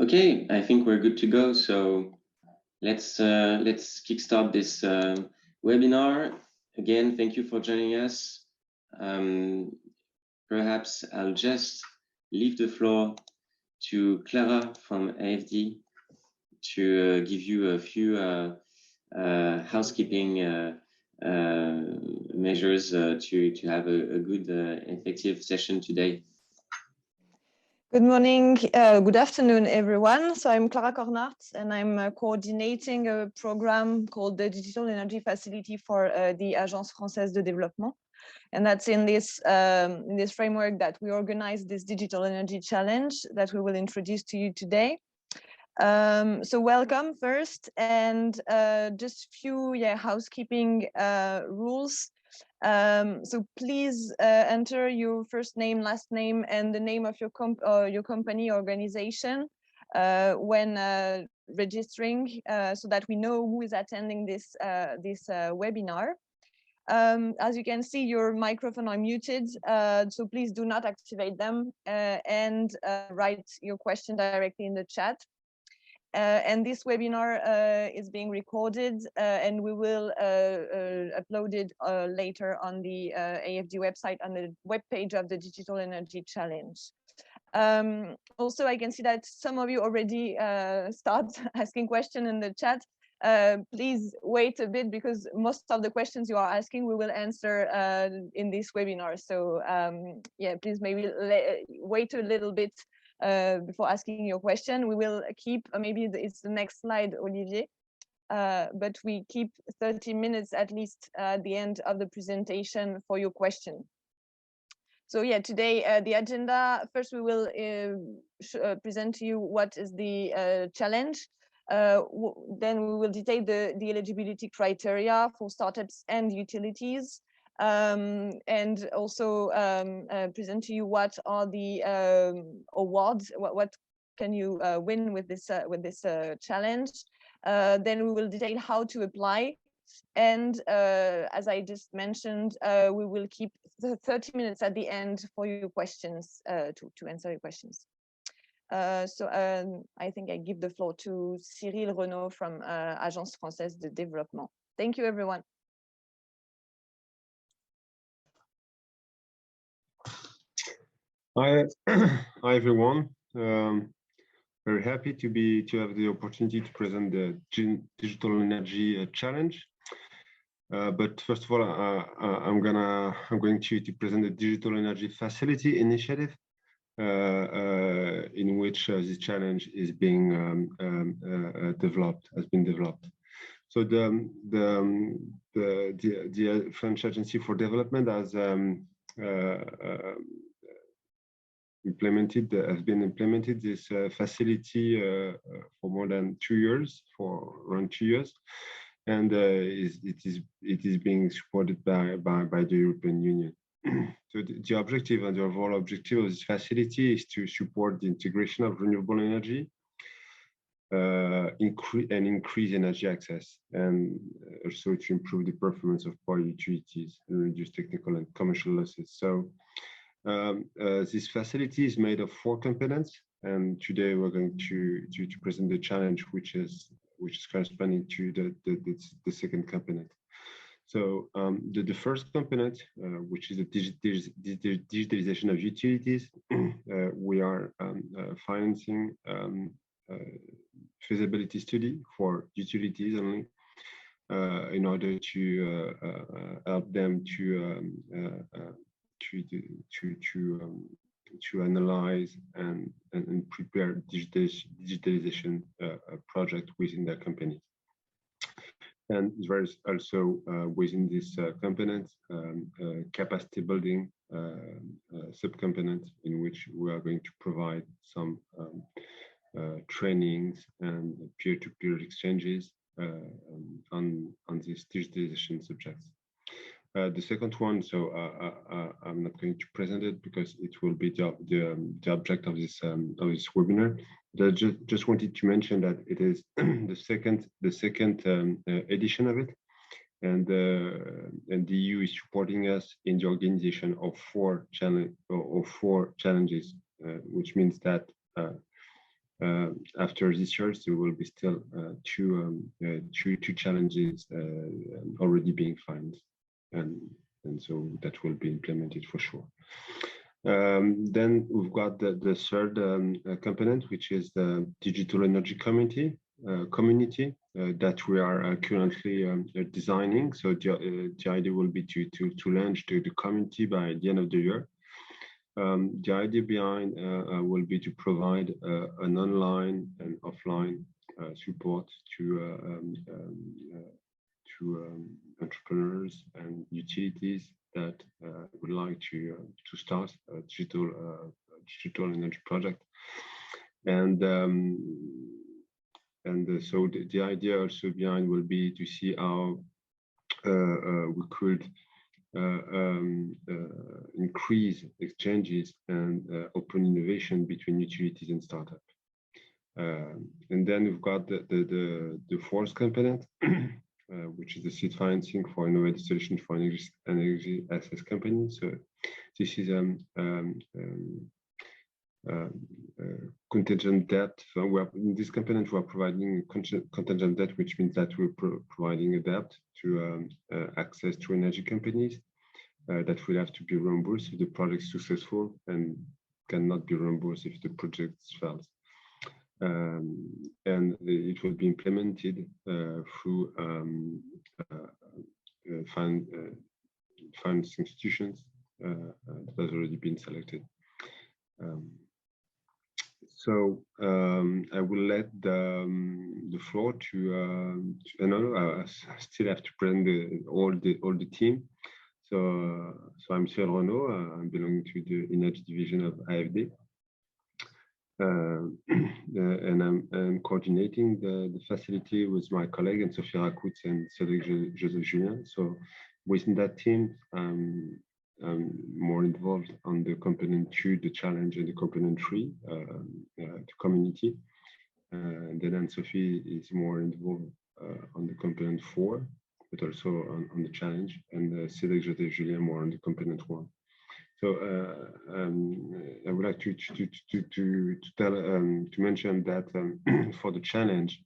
Okay, I think we're good to go. So let's kickstart this webinar. Again, thank you for joining us. Perhaps I'll just leave the floor to Clara from AFD to give you a few housekeeping measures to have a good, effective session today. Good morning, good afternoon, everyone. So I'm Clara Cornart, and I'm coordinating a program called the Digital Energy Facility for the Agence française de développement. And that's in this framework that we organize this Digital Energy Challenge that we will introduce to you today. So welcome first, and just few housekeeping rules. So please enter your first name, last name, and the name of your company organization when registering, so that we know who is attending this webinar. As you can see, your microphone are muted, so please do not activate them and write your question directly in the chat. And this webinar is being recorded and we will upload it later on the AFD website on the webpage of the Digital Energy Challenge. Also, I can see that some of you already start asking questions in the chat. Please wait a bit, because most of the questions you are asking we will answer in this webinar. So yeah, please maybe wait a little bit before asking your question. We will keep, maybe it's the next slide, Olivier, but we keep 30 minutes at least at the end of the presentation for your question. So yeah, today the agenda, first we will present to you what is the challenge. Then we will detail the eligibility criteria for startups and utilities. And also present to you what are the awards, what can you win with this challenge. Then we will detail how to apply, and as I just mentioned, we will keep 30 minutes at the end for your questions, to answer your questions. So I think I give the floor to Cyril Renaud from Agence française de développement. Thank you, everyone. Hi, everyone. Very happy to have the opportunity to present the Digital Energy Challenge. But first of all, I'm going to present the Digital Energy Facility initiative, in which this challenge is being has been developed. So the French Agency for Development has has been implemented this facility for more than 2 years, for around 2 years, and it is being supported by the European Union. So the objective and the overall objective of this facility is to support the integration of renewable energy, increase energy access, and also to improve the performance of power utilities and reduce technical and commercial losses. So this facility is made of 4 components, and today we're going to present the challenge, which is corresponding to the second component. So the first component, which is the digitalization of utilities, we are financing feasibility study for utilities only, in order to help them to analyze and prepare digitalization project within their companies. And there is also within this component capacity building subcomponent, in which we are going to provide some trainings and peer-to-peer exchanges on these digitalization subjects. The second one, so I'm not going to present it because it will be the object of this webinar. But I just wanted to mention that it is the second edition of it, and the EU is supporting us in the organization of 4 challenges, which means that after this year, there will be still two challenges already being found, and so that will be implemented for sure. Then we've got the third component, which is the digital energy community that we are currently designing. So the idea will be to launch the community by the end of the year. The idea behind will be to provide an online and offline support to entrepreneurs and utilities that would like to start a digital energy project, and so the idea also behind will be to see how we could increase exchanges and open innovation between utilities and startups. And then we've got the fourth component, which is the seed financing for innovative solutions for energy access companies. So this is contingent debt. So in this component, we are providing contingent debt, which means that we're providing a debt to access to energy companies that will have to be reimbursed if the project is successful and cannot be reimbursed if the project fails. And it will be implemented through finance institutions that has already been selected. So I will let the floor to I still have to present all the team. So I'm Cyril Renaud. I'm belonging to the Energy division of AFD. And I'm coordinating the facility with my colleague and Sophie Rakoutz and Cédric Joseph Julien. So within that team, I'm more involved on the component 2, the challenge, and the component 3, the community. And then Anne-Sophie is more involved on the component 4, but also on the challenge, and Cédric Joseph Julien more on the component 1. So I would like to mention that for the challenge,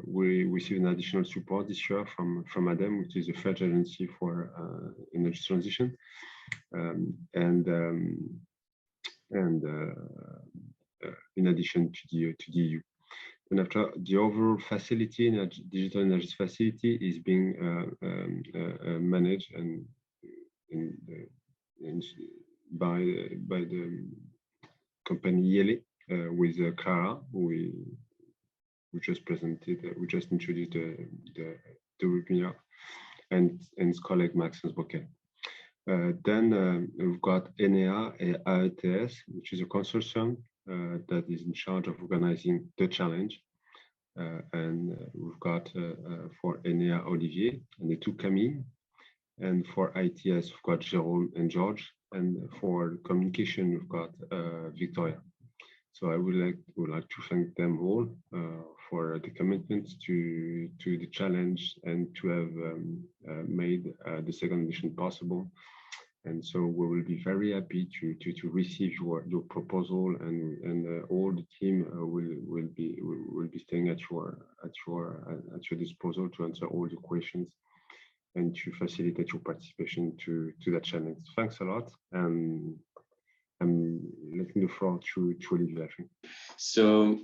we received an additional support this year from ADEME, which is a French agency for energy transition, and in addition to the EU. And after the overall facility, digital energy facility, is being managed and by the company Yele, with Clara, we just presented, we just introduced the webinar, and his colleague Maxence Bocquet. Then we've got ENEA and AETS, which is a consortium that is in charge of organizing the challenge. And we've got for ENEA Olivier and the 2 Camille, and for ITS we've got Jérôme and George, and for communication we've got Victoria. So I would like to thank them all for the commitment to the challenge and to have made the second edition possible. And so we will be very happy to receive your proposal, and all the team will be staying at your disposal to answer all the questions and to facilitate your participation to that challenge. Thanks a lot, and I'm letting the floor to Olivier, I think. So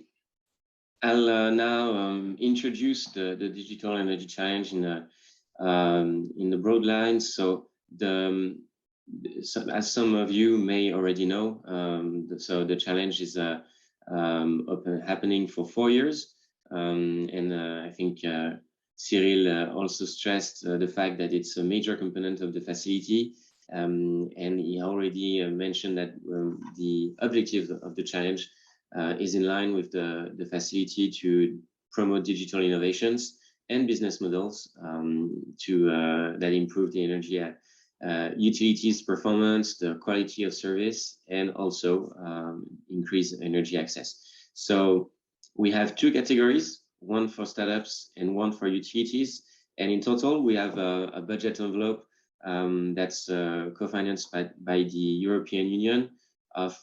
I'll now introduce the Digital Energy Challenge in the broad lines. So as some of you may already know, so the challenge is happening for 4 years, and I think Cyril also stressed the fact that it's a major component of the facility, and he already mentioned that the objective of the challenge is in line with the facility to promote digital innovations and business models that improve the energy utilities performance, the quality of service, and also increase energy access. So we have 2 categories, one for startups and one for utilities. And in total, we have a budget envelope that's co-financed by the European Union of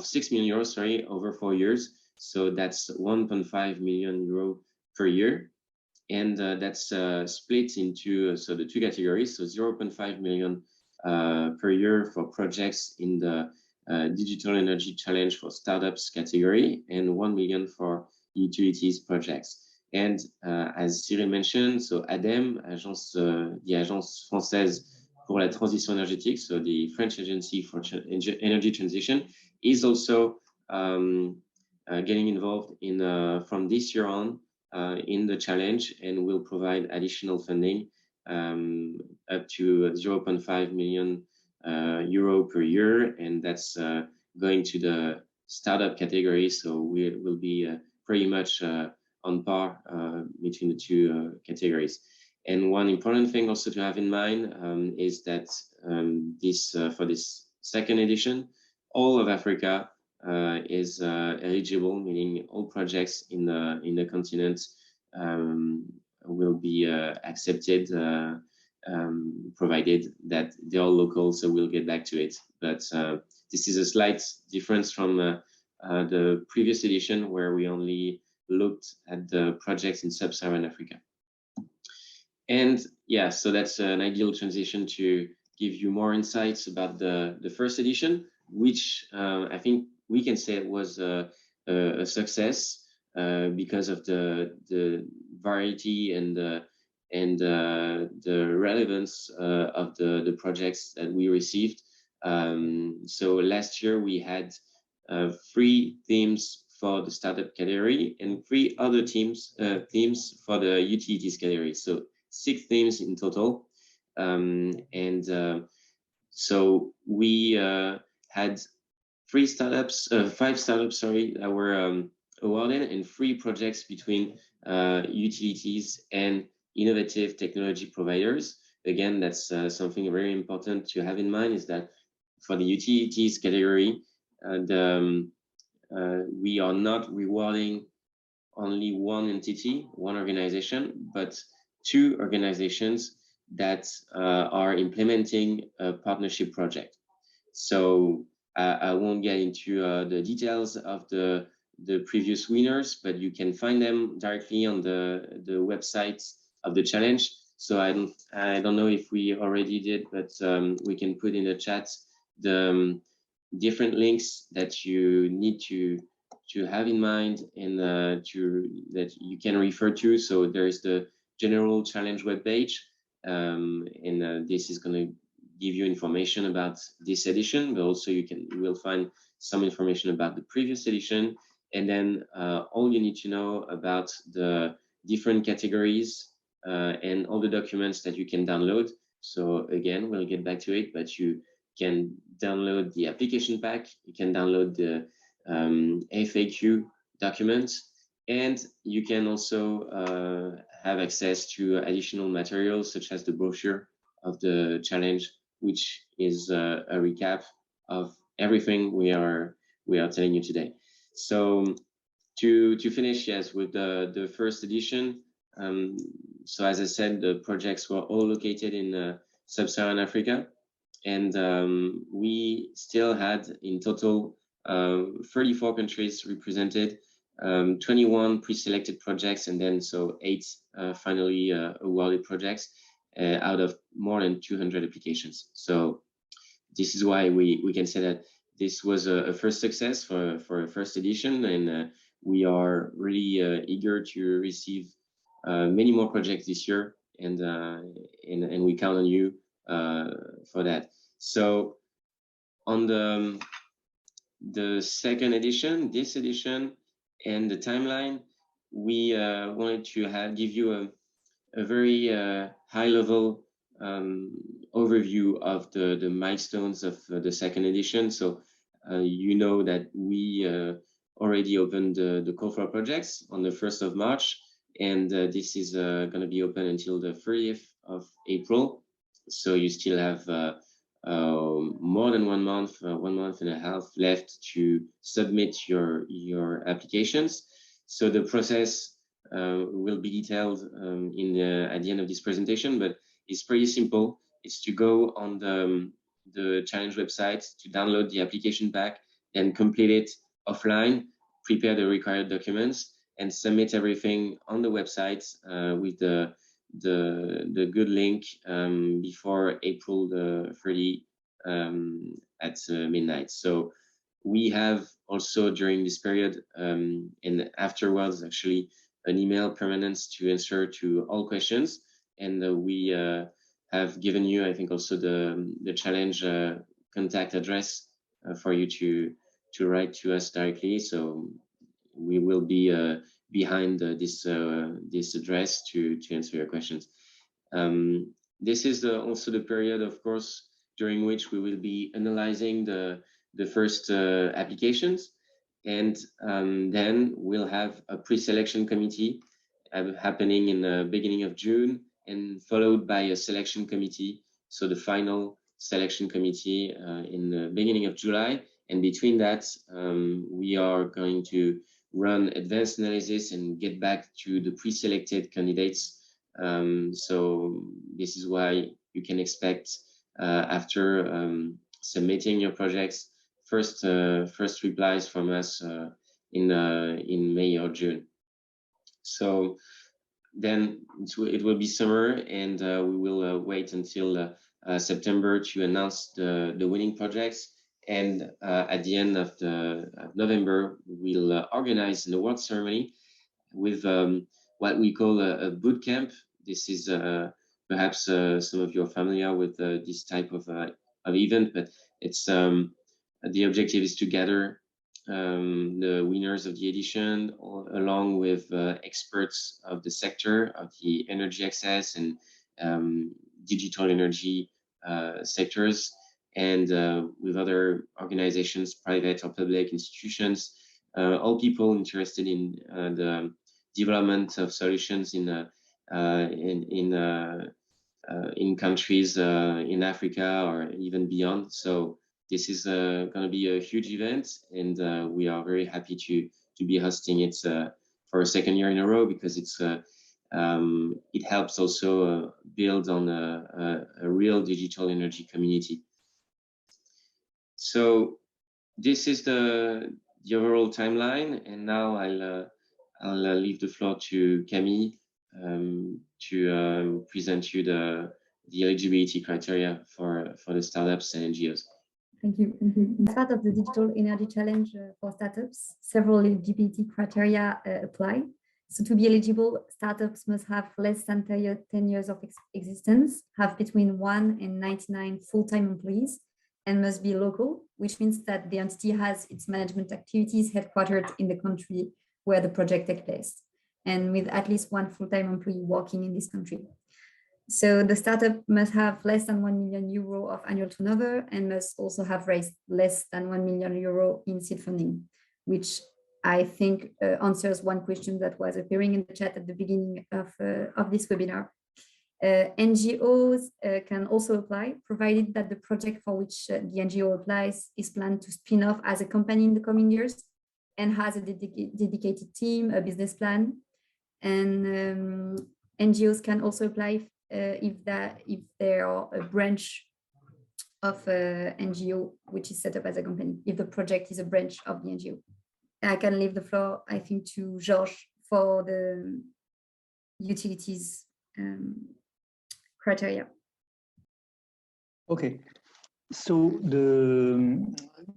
6 million euros, sorry, over 4 years. So that's 1.5 million euro per year. And that's split into so the two categories. So 0.5 million per year for projects in the Digital Energy Challenge for Startups category, and 1 million for utilities projects. And as Cyril mentioned, so ADEME, the Agence française pour la transition énergétique, so the French Agency for Energy Transition, is also getting involved in from this year on in the challenge, and will provide additional funding up to 0.5 million euro per year, and that's going to the startup category. So we will be pretty much on par between the two categories. And one important thing also to have in mind is that for this second edition, all of Africa is eligible, meaning all projects in the continent will be accepted, provided that they're all local. So we'll get back to it. But this is a slight difference from the previous edition, where we only looked at the projects in sub-Saharan Africa. And yeah, so that's an ideal transition to give you more insights about the first edition, which I think we can say it was a success because of the variety and the relevance of the projects that we received. So last year we had 3 themes for the startup category and 3 other themes for the utilities category. So 6 themes in total. So we had 5 startups, sorry, that were awarded, and 3 projects between utilities and innovative technology providers. Again, that's something very important to have in mind, is that for the utilities category, we are not rewarding only one entity, one organization, but 2 organizations that are implementing a partnership project. So I won't get into the details of the previous winners, but you can find them directly on the website of the challenge. So I don't know if we already did, but we can put in the chat the different links that you need to have in mind and that you can refer to. So there's the general challenge webpage, and this is going to give you information about this edition, but also you will find some information about the previous edition, and then all you need to know about the different categories and all the documents that you can download. So again, we'll get back to it, but you can download the application pack, you can download the FAQ documents, and you can also have access to additional materials such as the brochure of the challenge, which is a recap of everything we are telling you today. So to finish, yes, with the first edition. So as I said, the projects were all located in sub-Saharan Africa, and we still had in total 34 countries represented, 21 pre-selected projects, and then 8 finally awarded projects out of more than 200 applications. So this is why we can say that this was a first success for a first edition, and we are really eager to receive many more projects this year, and we count on you for that. So on the second edition, this edition, and the timeline, we wanted to give you a very high-level overview of the milestones of the second edition. So you know that we already opened the call for projects on the 1st of March, and this is going to be open until the 30th of April. So you still have more than 1 month, 1 month and a half left to submit your applications. So the process will be detailed at the end of this presentation, but it's pretty simple. It's to go on the challenge website to download the application pack and complete it offline, prepare the required documents, and submit everything on the website with the good link before April the 30 at midnight. So we have also during this period and afterwards actually an email permanence to answer to all questions, and we have given you, I think, also the challenge contact address for you to write to us directly. So we will be behind this address to answer your questions. This is also the period, of course, during which we will be analyzing the first applications, and then we'll have a pre-selection committee happening in the beginning of June, and followed by a selection committee. So the final selection committee in the beginning of July. And between that, we are going to run advanced analysis and get back to the pre-selected candidates. So this is why you can expect after submitting your projects, first replies from us in May or June. So then it will be summer, and we will wait until September to announce the winning projects. And at the end of November, we'll organize an award ceremony with what we call a boot camp. This is perhaps some of you are familiar with this type of event, but it's the objective is to gather the winners of the edition, along with experts of the sector of the energy access and digital energy sectors, and with other organizations, private or public institutions, all people interested in the development of solutions in countries in Africa or even beyond. So this is going to be a huge event, and we are very happy to be hosting it for a second year in a row, because it's it helps also build on a real digital energy community. So this is the overall timeline, and now I'll leave the floor to Camille to present you the LGBT criteria for the startups and NGOs. Thank you. As part of the Digital Energy Challenge for startups, several LGBT criteria apply. So to be eligible, startups must have less than 10 years of existence, have between 1 and 99 full-time employees, and must be local, which means that the entity has its management activities headquartered in the country where the project takes place, and with at least one full-time employee working in this country. So the startup must have less than 1 million euro of annual turnover, and must also have raised less than 1 million euro in seed funding, which I think answers one question that was appearing in the chat at the beginning of this webinar. NGOs can also apply, provided that the project for which the NGO applies is planned to spin off as a company in the coming years and has a dedicated team, a business plan. And NGOs can also apply if they are a branch of NGO which is set up as a company, if the project is a branch of the NGO. I can leave the floor, I think, to Georges for the utilities criteria. Okay, so the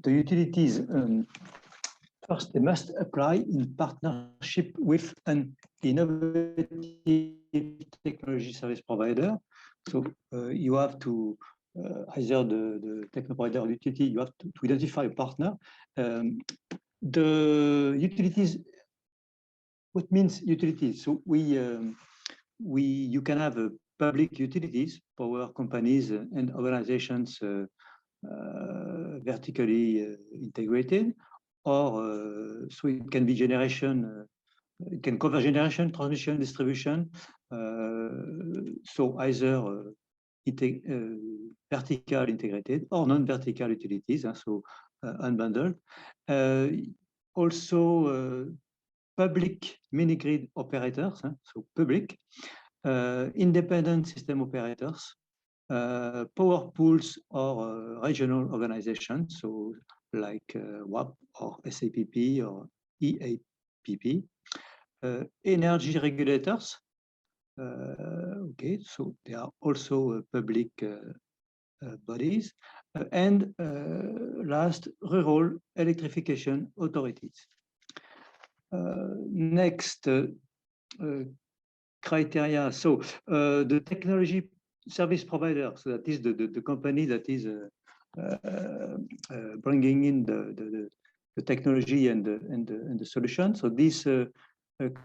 utilities, first, they must apply in partnership with an innovative technology service provider. So you have to, either the techno provider or utility, you have to identify a partner. The utilities, what means utilities? So you can have a public utilities, power companies and organizations vertically integrated, or so it can be generation, it can cover generation, transmission, distribution. So either vertical integrated or non-vertical utilities, so unbundled. Also public mini-grid operators, so public, independent system operators, power pools or regional organizations, so like WAP or SAPP or EAPP, energy regulators. Okay, so they are also public bodies, and last, rural electrification authorities. Next criteria. So the technology service provider, so that is the company that is bringing in the technology and the solution. So this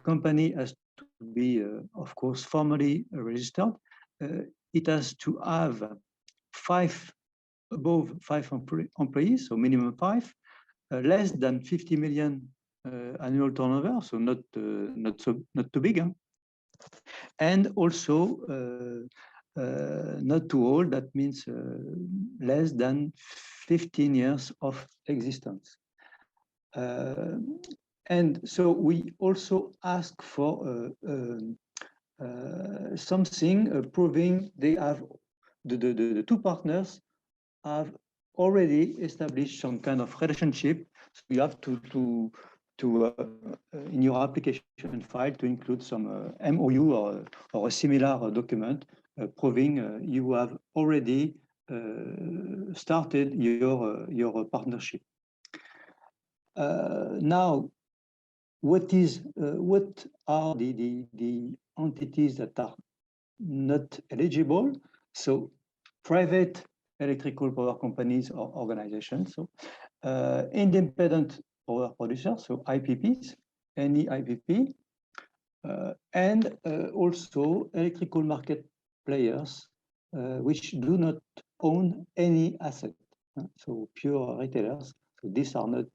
company has to be, of course, formally registered. It has to have above 5 employees, so minimum 5, less than 50 million annual turnover, so not too big, huh? And also not too old. That means less than 15 years of existence. And so we also ask for something proving they have the two partners have already established some kind of relationship. So you have to in your application file to include some MOU or a similar document proving you have already started your partnership. Now, what are the entities that are not eligible? So private electrical power companies or organizations, so independent power producers, so IPPs, any IPP, and also electrical market players which do not own any asset, so pure retailers. So these are not,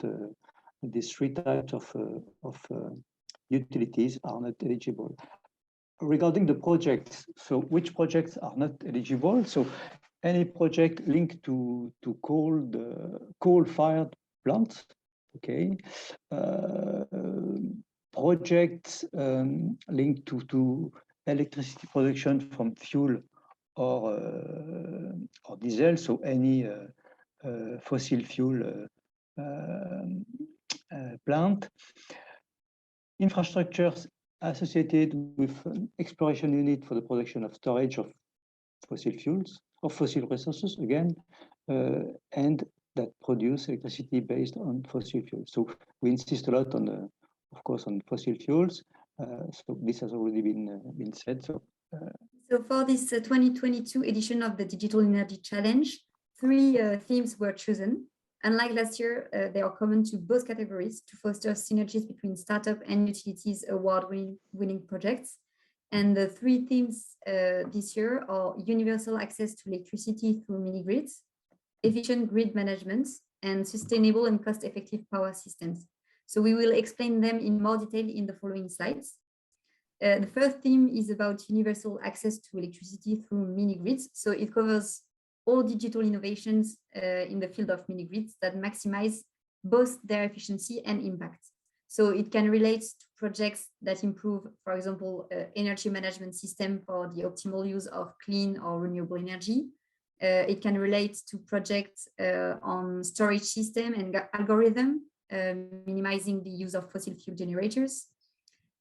these three types of utilities are not eligible. Regarding the projects, so which projects are not eligible? So any project linked to coal-fired plants, okay, projects linked to electricity production from fuel or diesel, so any fossil fuel plant, infrastructures associated with an exploration unit for the production of storage of fossil fuels, of fossil resources again, and that produce electricity based on fossil fuels. So we insist a lot on, of course, on fossil fuels. So this has already been said. So for this 2022 edition of the Digital Energy Challenge, 3 themes were chosen. Unlike last year, they are common to both categories to foster synergies between startup and utilities award-winning projects. And the 3 themes this year are universal access to electricity through mini-grids, efficient grid management, and sustainable and cost-effective power systems. So we will explain them in more detail in the following slides. The first theme is about universal access to electricity through mini-grids. So it covers all digital innovations in the field of mini-grids that maximize both their efficiency and impact. So it can relate to projects that improve, for example, energy management system for the optimal use of clean or renewable energy. It can relate to projects on storage system and algorithm, minimizing the use of fossil fuel generators.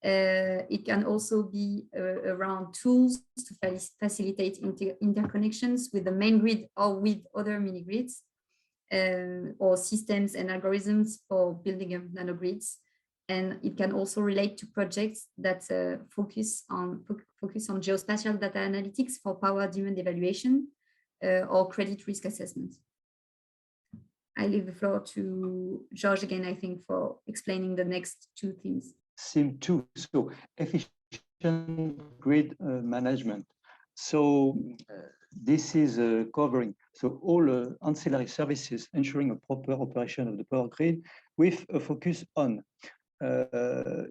It can also be around tools to facilitate interconnections with the main grid or with other mini grids, or systems and algorithms for building up nanogrids. And it can also relate to projects that focus on geospatial data analytics for power demand evaluation or credit risk assessment. I leave the floor to Georges again, I think, for explaining the next 2 themes. Theme 2, so efficient grid management. So this is covering all ancillary services ensuring a proper operation of the power grid with a focus on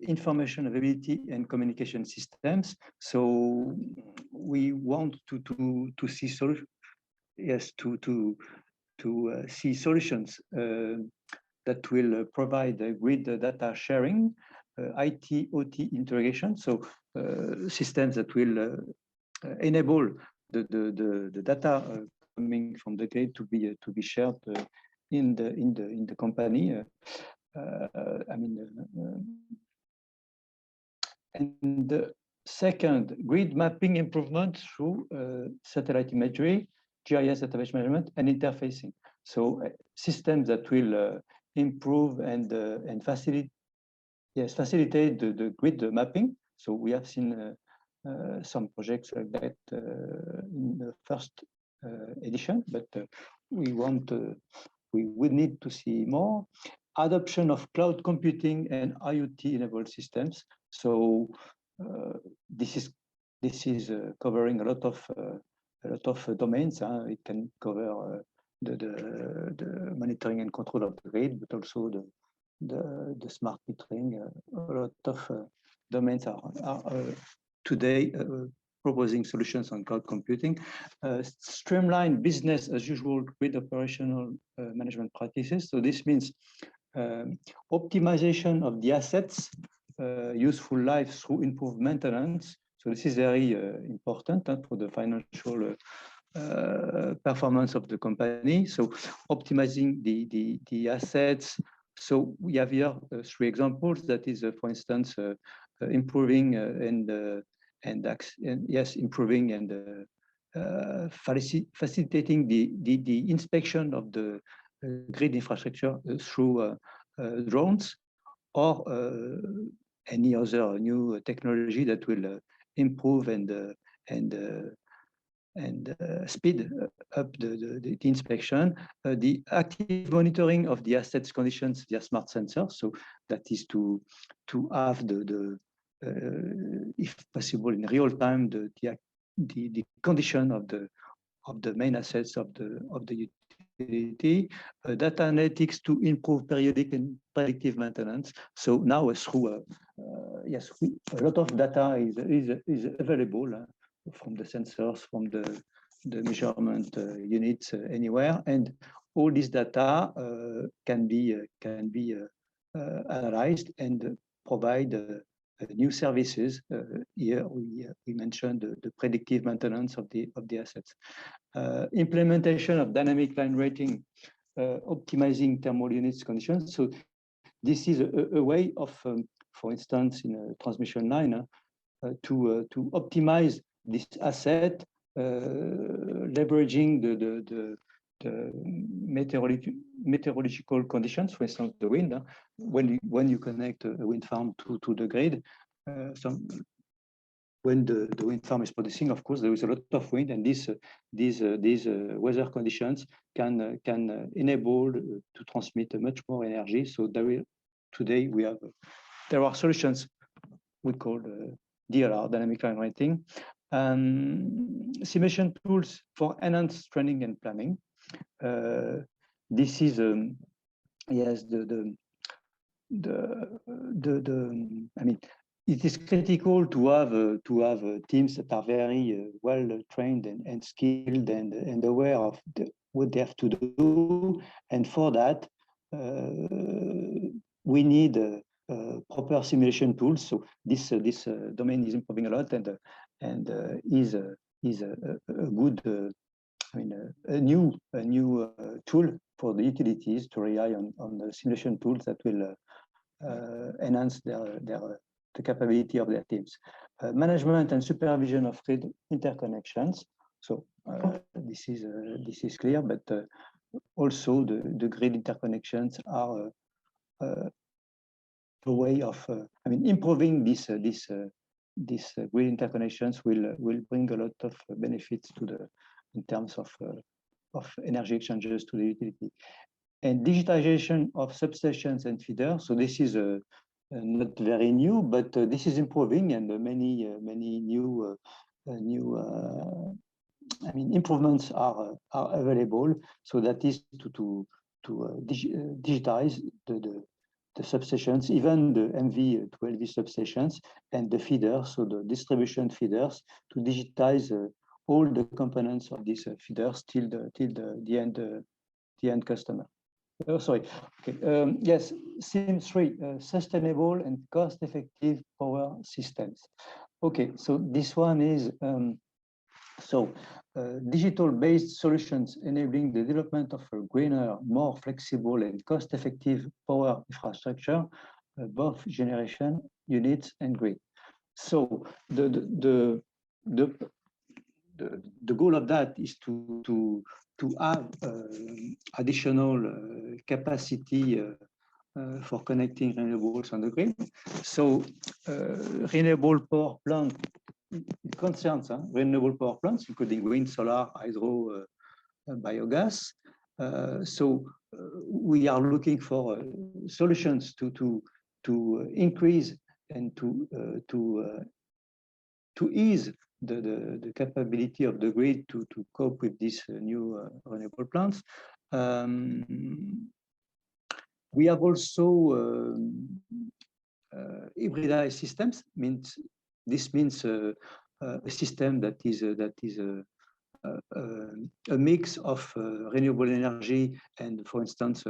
information availability and communication systems. So we want to see solutions, yes, to see solutions that will provide grid data sharing, IT/OT integration, so systems that will enable the data coming from the grid to be shared in the company. And the second, grid mapping improvement through satellite imagery, GIS database management, and interfacing. So systems that will improve and facilitate the grid mapping. So we have seen some projects like that in the first edition, but we would need to see more. Adoption of cloud computing and IoT-enabled systems. So this is covering a lot of domains. It can cover the monitoring and control of the grid, but also the smart metering. A lot of domains are today proposing solutions on cloud computing. Streamline business as usual grid operational management practices. So this means optimization of the assets, useful life through improved maintenance. So this is very important for the financial performance of the company. So optimizing the assets. So we have here 3 examples. That is, for instance, improving improving and facilitating the inspection of the grid infrastructure through drones, or any other new technology that will improve and speed up the inspection. The active monitoring of the assets conditions via smart sensors. So that is to have if possible in real time the condition of the main assets of the utility. Data analytics to improve periodic and predictive maintenance. So now through a lot of data is available from the sensors, from the measurement units anywhere, and all this data can be analyzed and provide new services. Here we mentioned the predictive maintenance of the assets. Implementation of dynamic line rating, optimizing thermal units conditions. So this is a way of, for instance, in a transmission line, to optimize this asset, leveraging the meteorological conditions, for instance, the wind. When you connect a wind farm to the grid, when the wind farm is producing, of course, there is a lot of wind, and these weather conditions can enable to transmit much more energy. So today there are solutions we call DLR, dynamic line rating, simulation tools for enhanced training and planning. This is it is critical to have teams that are very well trained and skilled and aware of what they have to do, and for that we need proper simulation tools. So this domain is improving a lot, and is a good a new tool for the utilities to rely on the simulation tools that will enhance the capability of their teams. Management and supervision of grid interconnections. So this is clear, but also the grid interconnections are a way of improving this grid interconnections will bring a lot of benefits in terms of energy exchanges to the utility. And digitization of substations and feeders. So this is not very new, but this is improving, and many new improvements are available. So that is to digitize the substations, even the MV to LV substations, and the feeders, so the distribution feeders, to digitize all the components of these feeders till the end customer. Oh, sorry. Okay. Yes, theme 3, sustainable and cost-effective power systems. Okay, so this one is So digital-based solutions enabling the development of a greener, more flexible and cost-effective power infrastructure, both generation units and grid. So the goal of that is to have additional capacity for connecting renewables on the grid. So renewable power plant, it concerns renewable power plants, including wind, solar, hydro, biogas. So we are looking for solutions to increase and to ease the capability of the grid to cope with these new renewable plants. We have also hybridized systems. This means a system that is a mix of renewable energy and, for instance,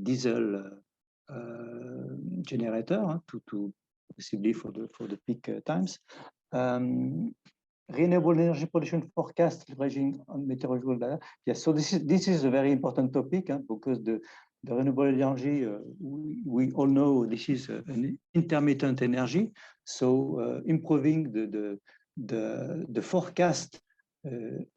diesel generator to possibly for the peak times. Renewable energy production forecast leveraging on meteorological data. Yes, so this is a very important topic because the renewable energy, we all know this is an intermittent energy. So improving the forecast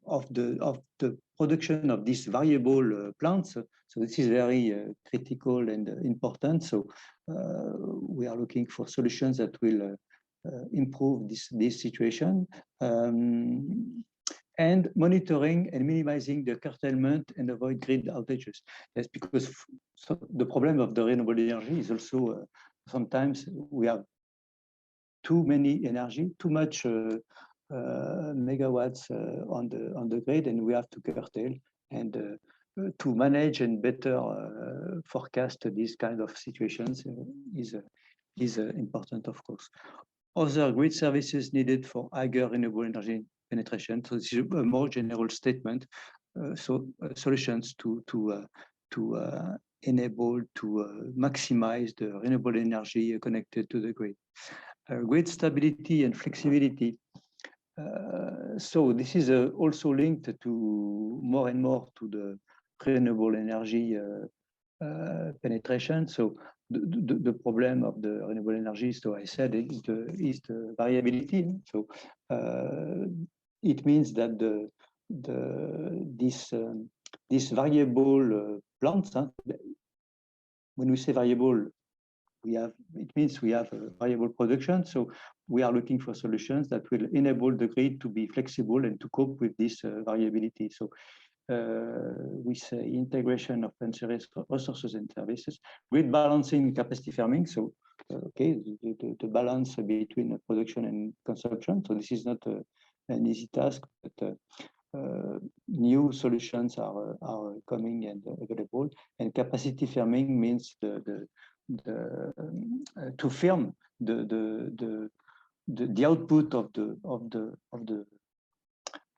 of the production of these variable plants. So this is very critical and important. So we are looking for solutions that will improve this situation. And monitoring and minimizing the curtailment and avoid grid outages. That's because the problem of the renewable energy is also sometimes we have too many energy, too much megawatts on the grid, and we have to curtail and to manage and better forecast these kind of situations is important, of course. Other grid services needed for higher renewable energy penetration. So this is a more general statement. Solutions to enable to maximize the renewable energy connected to the grid. Grid stability and flexibility. So this is also linked to more and more to the renewable energy penetration. So the problem of the renewable energy, so I said, is the variability. So it means that this variable plants. When we say variable, it means we have a variable production. So we are looking for solutions that will enable the grid to be flexible and to cope with this variability. So we say integration of ancillary resources and services, grid balancing, capacity firming. So okay, the balance between production and consumption. So this is not an easy task, but new solutions are coming and available. And capacity firming means to firm the output of the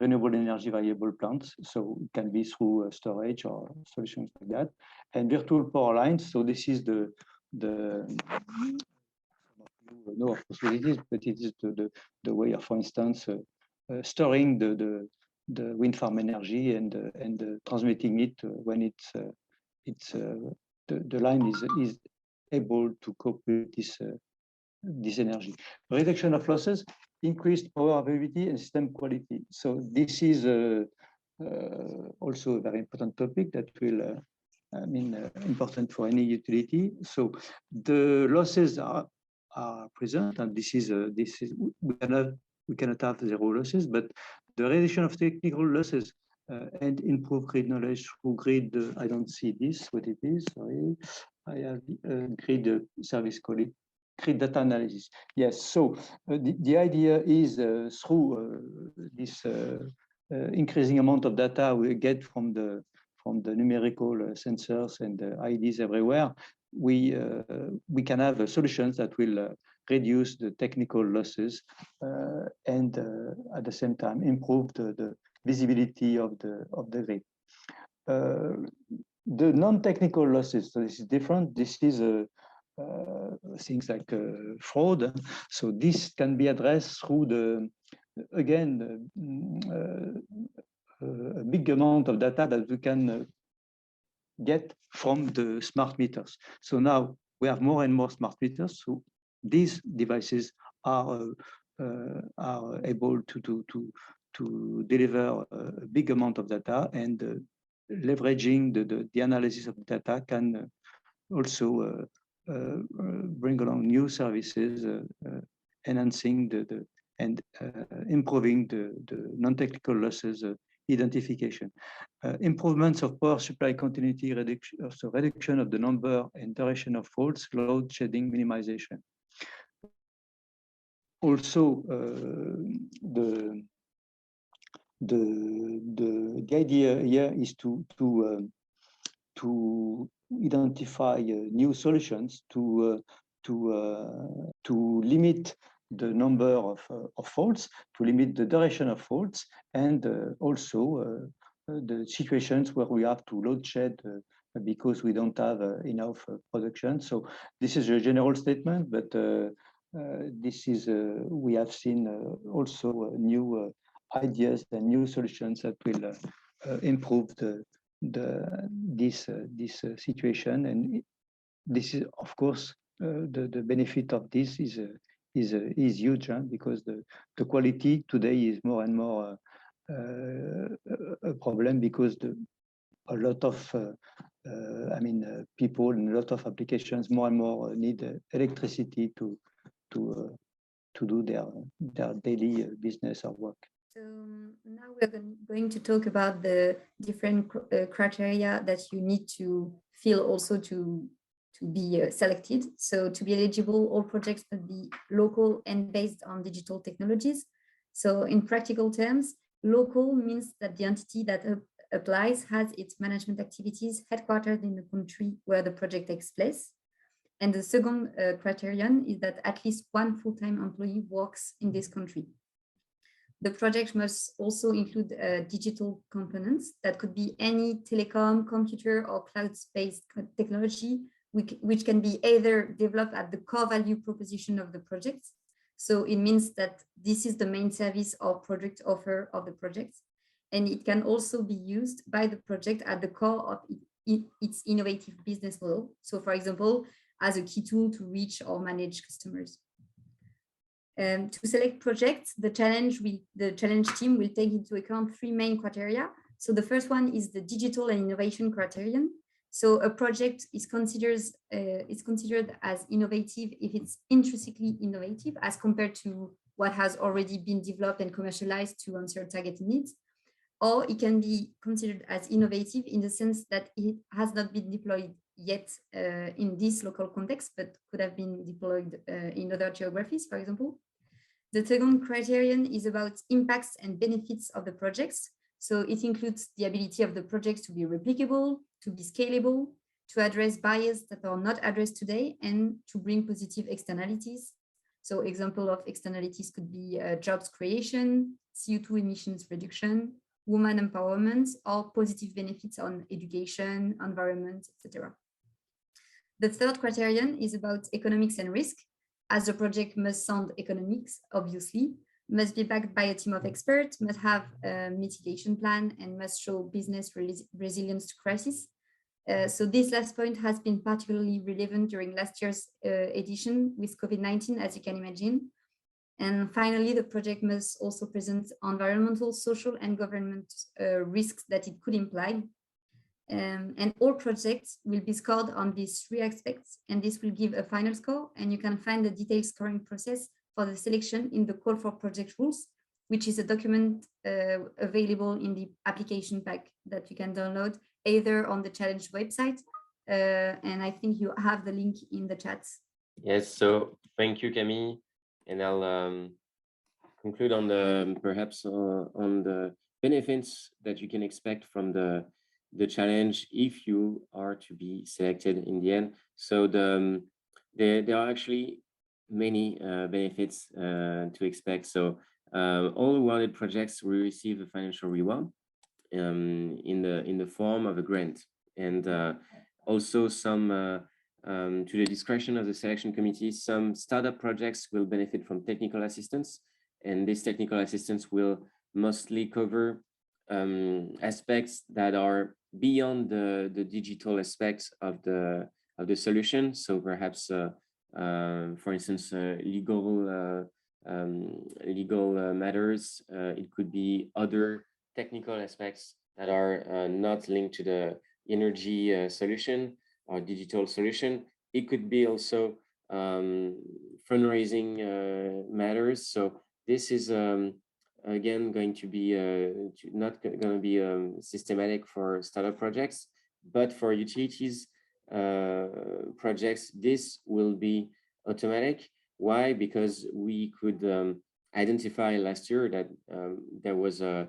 renewable energy variable plants. So it can be through storage or solutions like that. And virtual power lines. So this is the no, of course it is, but it is the way of, for instance, storing the wind farm energy and transmitting it when the line is able to cope with this energy. Reduction of losses, increased power availability and system quality. So this is also a very important topic that will important for any utility. So the losses are present, and this is we cannot have zero losses, but the reduction of technical losses and improve grid knowledge through grid. I don't see this. What it is? Sorry, I have grid service quality. Grid data analysis. Yes. So the idea is through this increasing amount of data we get from the numerical sensors and IDs everywhere, we can have solutions that will reduce the technical losses and at the same time improve the visibility of the grid. The non-technical losses, so this is different. This is things like fraud. So this can be addressed through again, a big amount of data that we can get from the smart meters. So now we have more and more smart meters. So these devices are able to deliver a big amount of data, and leveraging the analysis of data can also bring along new services, enhancing and improving the non-technical losses identification. Improvements of power supply continuity, reduction of the number and duration of faults, load shedding minimization. Also, the idea here is to identify new solutions to limit the number of faults, to limit the duration of faults, and also the situations where we have to load shed because we don't have enough production. So this is a general statement, but this is we have seen also new ideas and new solutions that will improve this situation, and this is, of course, the benefit of this is huge, because the quality today is more and more a problem, because a lot of people and a lot of applications more and more need electricity to do their daily business or work. So now we're going to talk about the different criteria that you need to fill also to be selected. So to be eligible, all projects must be local and based on digital technologies. So in practical terms, local means that the entity that applies has its management activities headquartered in the country where the project takes place. And the second criterion is that at least one full-time employee works in this country. The project must also include digital components that could be any telecom, computer, or cloud-based technology, which can be either developed at the core value proposition of the project. So it means that this is the main service or product offer of the project. And it can also be used by the project at the core of its innovative business model. So for example, as a key tool to reach or manage customers. To select projects, the challenge team will take into account three main criteria. So the first one is the digital and innovation criterion. So a project is considered as innovative if it's intrinsically innovative as compared to what has already been developed and commercialized to answer target needs. Or it can be considered as innovative in the sense that it has not been deployed yet in this local context, but could have been deployed in other geographies, for example. The second criterion is about impacts and benefits of the projects. So it includes the ability of the projects to be replicable, to be scalable, to address barriers that are not addressed today, and to bring positive externalities. So example of externalities could be jobs creation, CO2 emissions reduction, women empowerment, or positive benefits on education, environment, etc. The third criterion is about economics and risk, as the project must sound economics, obviously, must be backed by a team of experts, must have a mitigation plan, and must show business resilience to crisis. So this last point has been particularly relevant during last year's edition with COVID-19, as you can imagine. And finally, the project must also present environmental, social, and government risks that it could imply. And all projects will be scored on these three aspects, and this will give a final score. And you can find the detailed scoring process for the selection in the call for project rules, which is a document available in the application pack that you can download either on the challenge website. And I think you have the link in the chat. Yes, so thank you, Camille. And I'll conclude on perhaps on the benefits that you can expect from the challenge if you are to be selected in the end. So there are actually many benefits to expect. So all awarded projects will receive a financial reward in the form of a grant, and also some to the discretion of the selection committee, some startup projects will benefit from technical assistance and this technical assistance will mostly cover aspects that are beyond the digital aspects of the solution. So perhaps, for instance, legal matters. It could be other technical aspects that are not linked to the energy solution or digital solution. It could be also fundraising matters. So this is again going to be not going to be systematic for startup projects, but for utilities projects, this will be automatic. Why? Because we could identify last year that there was a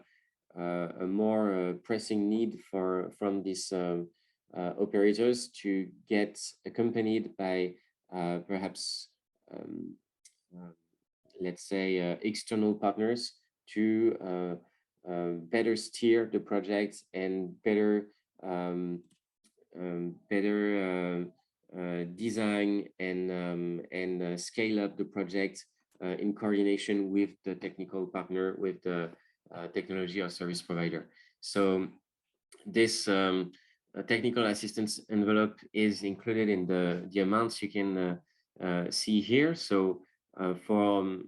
more pressing need from these operators to get accompanied by perhaps let's say external partners to better steer the project and better design and scale up the project in coordination with the technical partner, with the technology or service provider. So this technical assistance envelope is included in the amounts you can see here. So for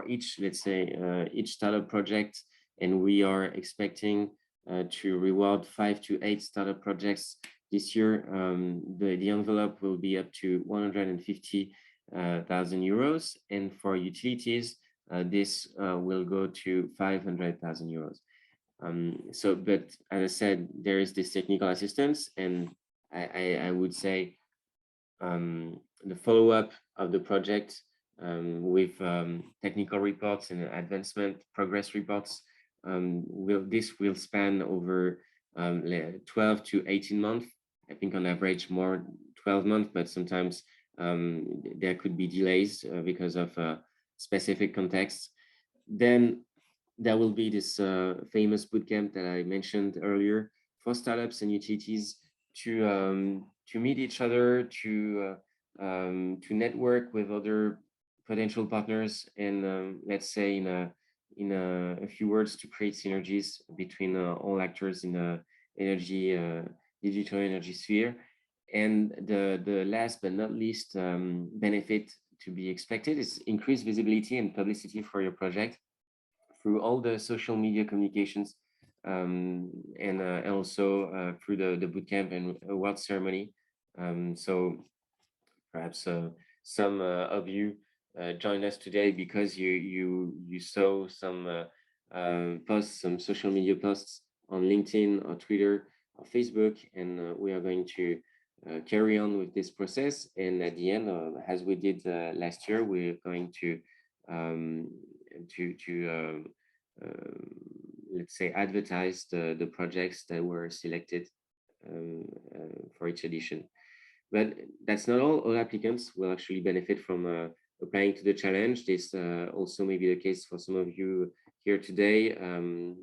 each, let's say, each startup project, and we are expecting to reward 5 to 8 startup projects this year. The envelope will be up to 150,000 euros, and for utilities, this will go to 500,000 euros. So, but as I said, there is this technical assistance, and I would say the follow-up of the project with technical reports and advancement progress reports this will span over 12 to 18 months. I think on average more 12 months, but sometimes there could be delays because of specific contexts. Then there will be this famous bootcamp that I mentioned earlier for startups and utilities to meet each other, to network with other potential partners, and let's say in a few words, to create synergies between all actors in the energy, digital energy sphere. And the last but not least benefit to be expected is increased visibility and publicity for your project through all the social media communications, and also through the bootcamp and award ceremony. So perhaps some of you joined us today because you saw some posts, some social media posts on LinkedIn or Twitter or Facebook, and we are going to carry on with this process. And at the end, as we did last year, we're going to let's say advertise the projects that were selected for each edition. But that's not all. All applicants will actually benefit from applying to the challenge. This also may be the case for some of you here today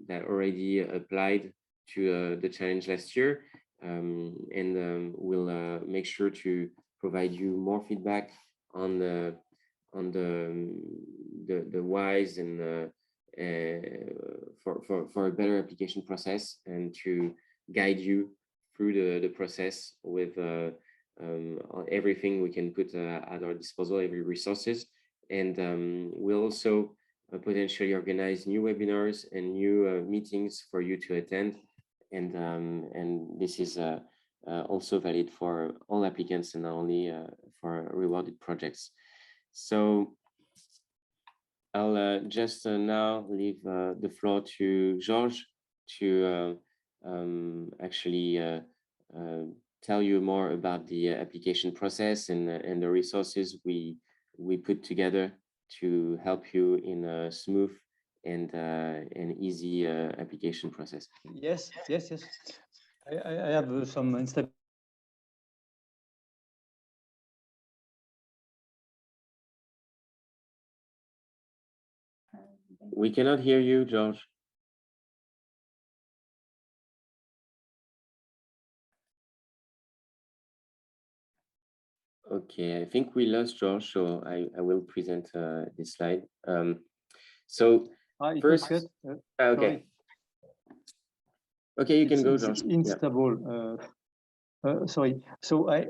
that already applied to the challenge last year, and we'll make sure to provide you more feedback on the whys and for a better application process, and to guide you through the process with everything we can put at our disposal, every resources. And we'll also potentially organize new webinars and new meetings for you to attend. And this is also valid for all applicants and not only for rewarded projects. So I'll just now leave the floor to Georges to actually tell you more about the application process and the resources we put together to help you in a smooth and an easy application process. Yes. I have some installation. We cannot hear you, George. Okay, I think we lost George, so I will present this slide. So first, okay. Okay, you can go, George. Instable. Sorry. So I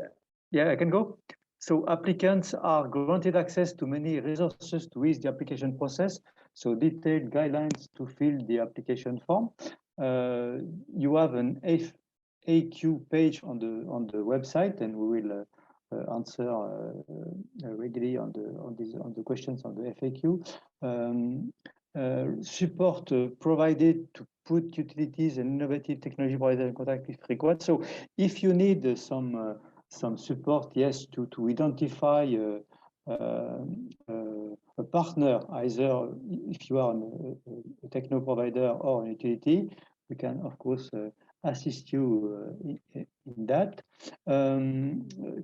can go. So applicants are granted access to many resources to ease the application process. So detailed guidelines to fill the application form. You have an FAQ page on the website, and we will answer regularly on the questions on the FAQ. Support provided to put utilities and innovative technology providers in contact if required. So if you need some support, yes, to identify a partner, either if you are a techno provider or a utility, we can of course assist you in that.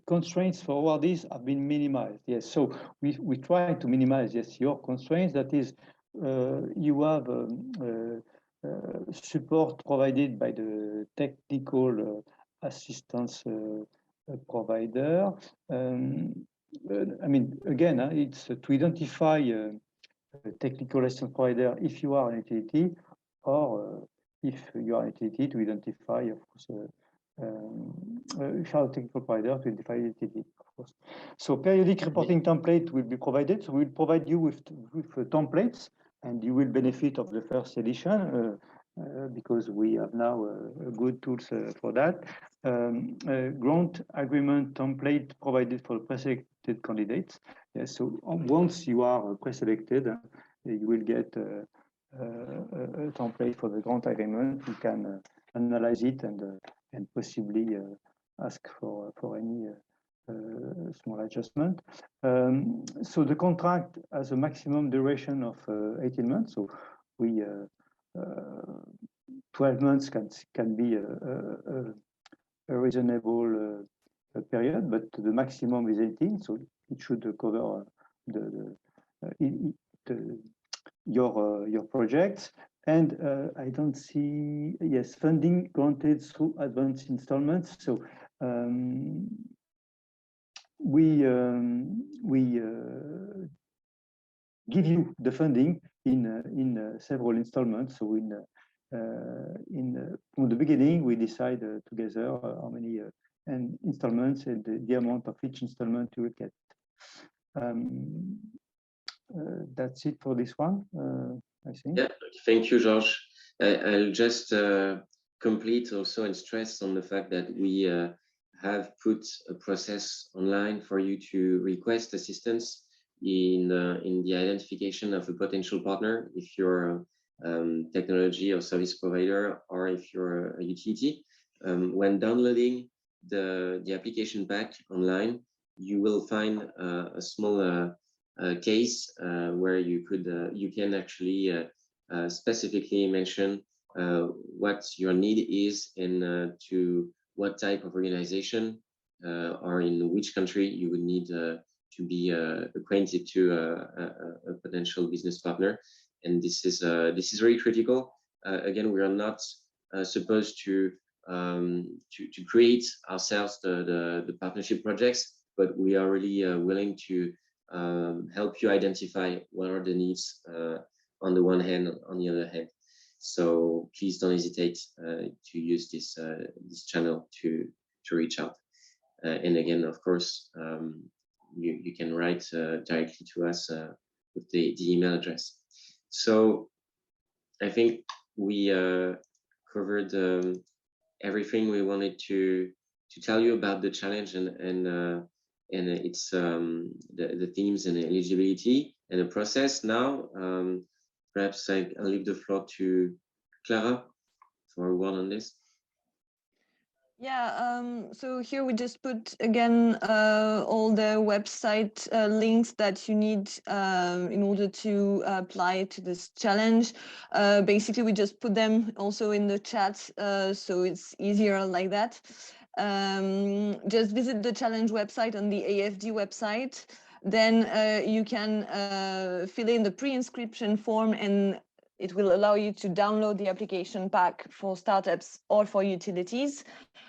Constraints for all these have been minimized. Yes, so we try to minimize, yes, your constraints. That is, you have support provided by the technical assistance provider. I mean, again, it's to identify a technical assistance provider if you are an utility, or if you are an utility, to identify, of course, if you are a technical provider, to identify utility, of course. So periodic reporting template will be provided. So we'll provide you with templates, and you will benefit of the first edition because we have now good tools for that. Grant agreement template provided for preselected candidates. Yes, so once you are preselected, you will get a template for the grant agreement. You can analyze it and possibly ask for any small adjustment. So the contract has a maximum duration of 18 months. So we 12 months can be a reasonable period, but the maximum is 18. So it should cover your projects. And I don't see, yes, funding granted through advance installments. So we give you the funding in several installments. So from the beginning, we decide together how many installments and the amount of each installment you will get. That's it for this one, I think. Yeah, thank you, George. I'll just complete also and stress on the fact that we have put a process online for you to request assistance in the identification of a potential partner, if you're technology or service provider, or if you're a utility. When downloading the application pack online, you will find a small case where you can actually specifically mention what your need is and to what type of organization or in which country you would need to be acquainted to a potential business partner. And this is very critical. Again, we are not supposed to create ourselves the partnership projects, but we are really willing to help you identify what are the needs on the one hand, on the other hand. So please don't hesitate to use this channel to reach out. And again, of course, you can write directly to us with the email address. So I think we covered everything we wanted to tell you about the challenge and its the themes and the eligibility and the process. Now, perhaps I'll leave the floor to Clara for a word on this. Yeah, so here we just put again all the website links that you need in order to apply to this challenge. Basically, we just put them also in the chat, so it's easier like that. Just visit the challenge website on the AFD website. Then you can fill in the pre-inscription form and it will allow you to download the application pack for startups or for utilities.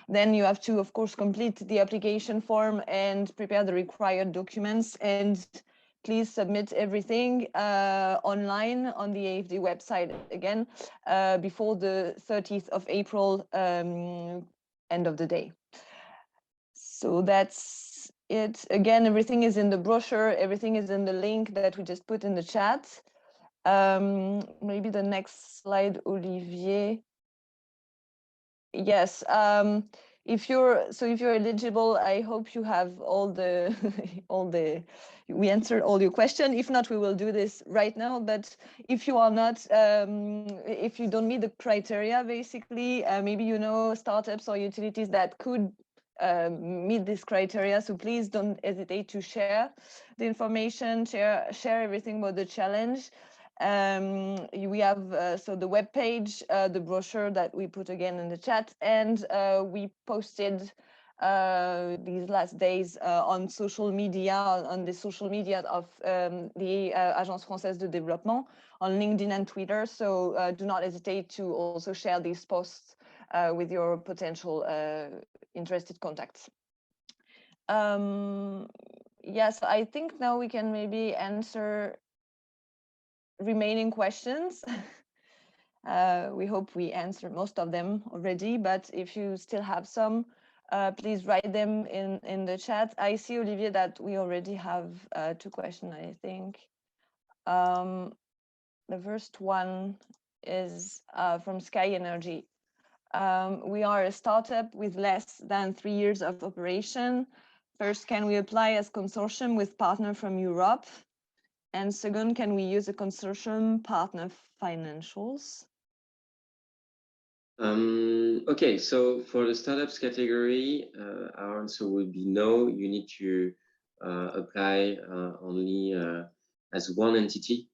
Then you have to, of course, complete the application form and prepare the required documents, and please submit everything online on the AFD website again before the 30th of April, end of the day. So that's it. Again, everything is in the brochure, everything is in the link that we just put in the chat. Maybe the next slide, Olivier. Yes, if you're eligible, I hope you have all the we answered all your questions. If not, we will do this right now. But if you are not, if you don't meet the criteria, basically, maybe you know startups or utilities that could meet this criteria. So please don't hesitate to share the information, share everything about the challenge. We have so the webpage, the brochure that we put again in the chat, and we posted these last days on social media, on the social media of the Agence française de développement, on LinkedIn and Twitter. So do not hesitate to also share these posts with your potential interested contacts. Yes, I think now we can maybe answer remaining questions. We hope we answered most of them already, but if you still have some, please write them in the chat. I see, Olivier, that we already have 2 questions, I think. The first one is from Sky Energy. We are a startup with less than 3 years of operation. First, can we apply as consortium with partner from Europe? And second, can we use a consortium partner financials? Okay, so for the startups category, our answer would be no. You need to apply only as one entity.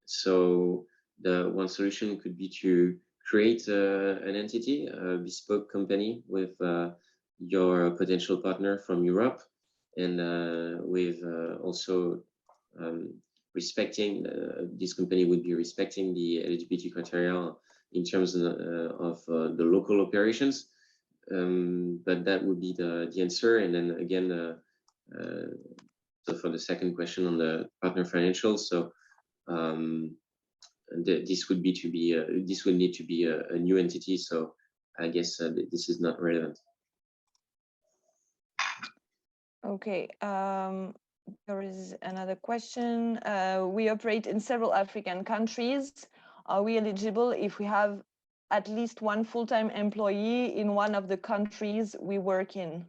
So the one solution could be to create an entity, a bespoke company with your potential partner from Europe, and with also respecting, this company would be respecting the LGBT criteria in terms of the local operations. But that would be the answer. And then again, so for the second question on the partner financials, so this would need to be a new entity. So I guess this is not relevant. Okay. There is another question. We operate in several African countries. Are we eligible if we have at least one full-time employee in one of the countries we work in?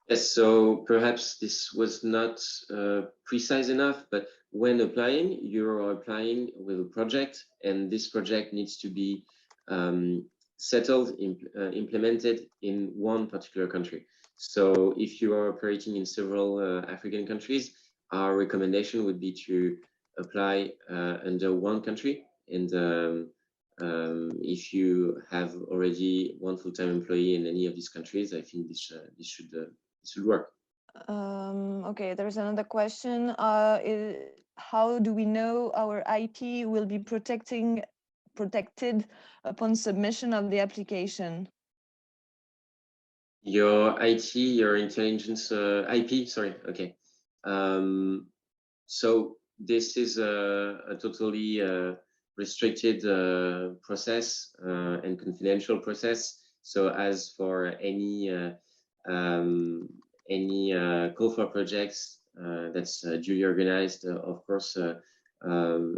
Yes, so perhaps this was not precise enough, but when applying, you're applying with a project, and this project needs to be settled, implemented in one particular country. So if you are operating in several African countries, our recommendation would be to apply under one country. And if you have already one full-time employee in any of these countries, I think this should work. Okay, there's another question. How do we know our IP will be protected upon submission of the application? Your IT, your intelligence IP, sorry, okay. So this is a totally restricted process and confidential process. So as for any call for projects that's duly organized, of course,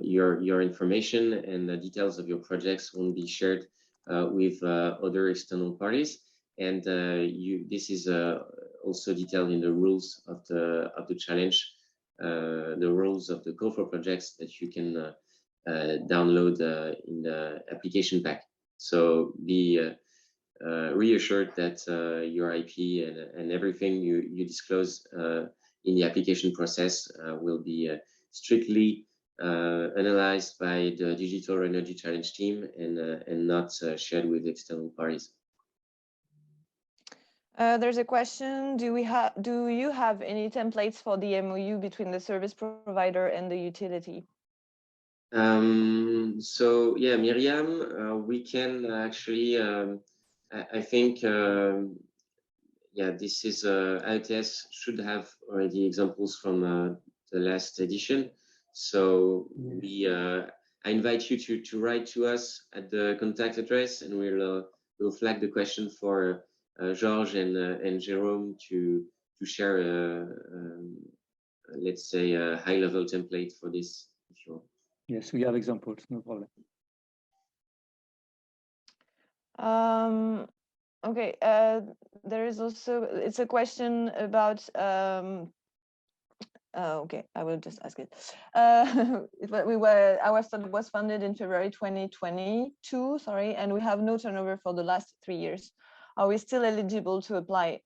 your information and the details of your projects won't be shared with other external parties. And this is also detailed in the rules of the challenge, the rules of the call for projects that you can download in the application pack. So be reassured that your IP and everything you disclose in the application process will be strictly analyzed by the Digital Energy Challenge team and not shared with external parties. There's a question. Do you have any templates for the MOU between the service provider and the utility? So yeah, Miriam, we can actually, I think, yeah, this is AETS should have already examples from the last edition. So we, I invite you to write to us at the contact address, and we'll flag the question for Georges and Jérôme to share let's say a high-level template for this, if you want. Yes, we have examples, no problem. Okay, there is also, it's a question about, okay, I will just ask it. Our startup was funded in February 2022, sorry, and we have no turnover for the last 3 years. Are we still eligible to apply?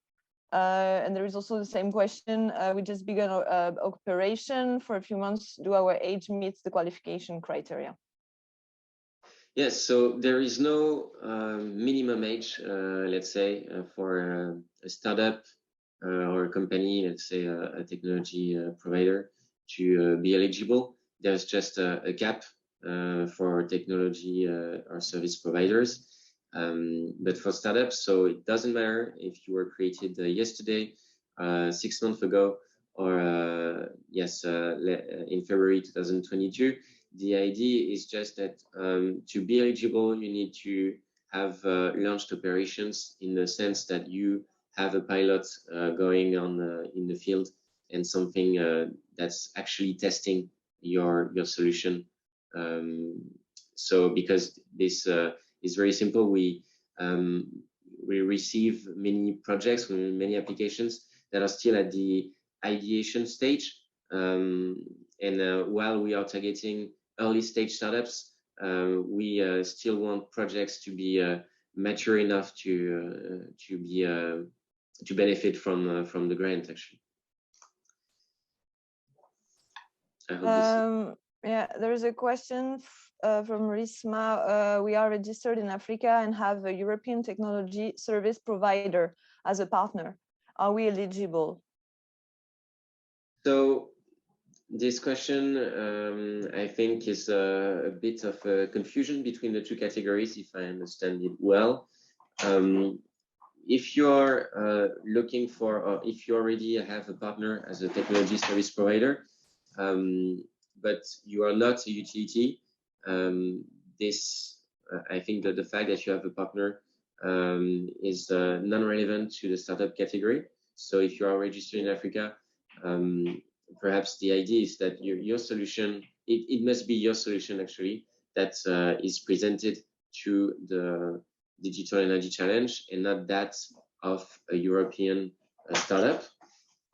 And there is also the same question. We just began operation for a few months. Do our age meet the qualification criteria? Yes, so there is no minimum age, let's say, for a startup or a company, let's say a technology provider, to be eligible. There's just a cap for technology or service providers. But for startups, so it doesn't matter if you were created yesterday, 6 months ago, or yes, in February 2022. The idea is just that to be eligible, you need to have launched operations, in the sense that you have a pilot going on in the field, and something that's actually testing your solution. So because this is very simple, we receive many projects, many applications that are still at the ideation stage, and while we are targeting early stage startups, we still want projects to be mature enough to benefit from the grant, actually. I hope yeah, there is a question from Risma. We are registered in Africa and have a European technology service provider as a partner. Are we eligible? So this question, I think, is a bit of a confusion between the two categories, if I understand it well. If you're looking for, or if you already have a partner as a technology service provider, but you are not a utility, I think that the fact that you have a partner is non-relevant to the startup category. So if you are registered in Africa, perhaps the idea is that your solution, it must be your solution, actually, that is presented to the Digital Energy Challenge, and not that of a European startup.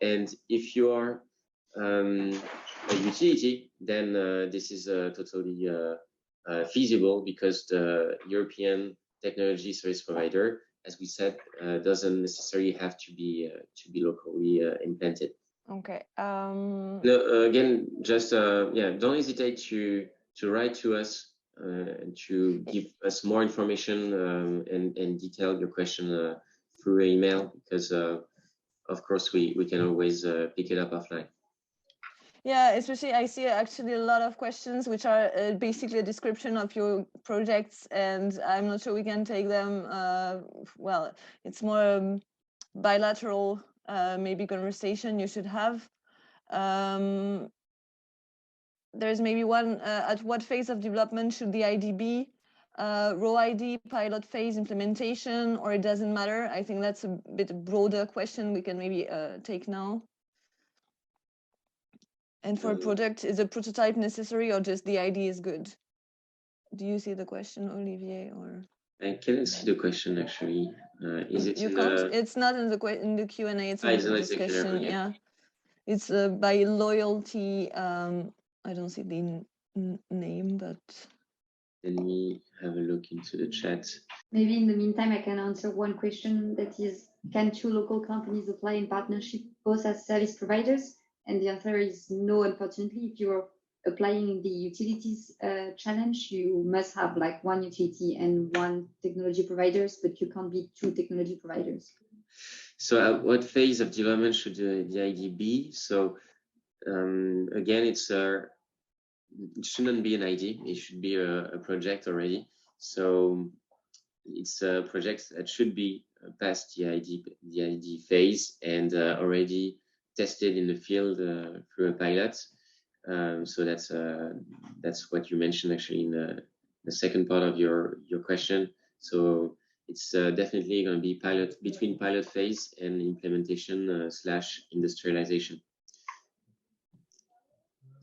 And if you are a utility, then this is totally feasible, because the European technology service provider, as we said, doesn't necessarily have to be locally implanted. Okay. No, again, just yeah, don't hesitate to write to us and to give us more information and detail your question through email, because of course we can always pick it up offline. Yeah, especially I see actually a lot of questions which are basically a description of your projects, and I'm not sure we can take them. Well, it's more bilateral, maybe conversation you should have. There's maybe one, at what phase of development should the ID be? Raw ID, pilot phase, implementation, or it doesn't matter? I think that's a bit broader question we can maybe take now. And for a product, is a prototype necessary, or just the idea is good? Do you see the question, Olivier? Or I can't see the question, actually. Is it? You can't. It's not in the Q&A. It's in the discussion. Yeah, it's by loyalty. I don't see the name, but let me have a look into the chat. Maybe in the meantime, I can answer one question, that is, can 2 local companies apply in partnership both as service providers? And the answer is no, unfortunately. If you're applying in the utilities challenge, you must have like 1 utility and 1 technology providers, but you can't be 2 technology providers. So at what phase of development should the ID be? So again, it's it shouldn't be an idea. It should be a project already. So it's a project that should be past the ID phase and already tested in the field through a pilot. So that's what you mentioned actually in the second part of your question. So it's definitely going to be between pilot phase and implementation / industrialization.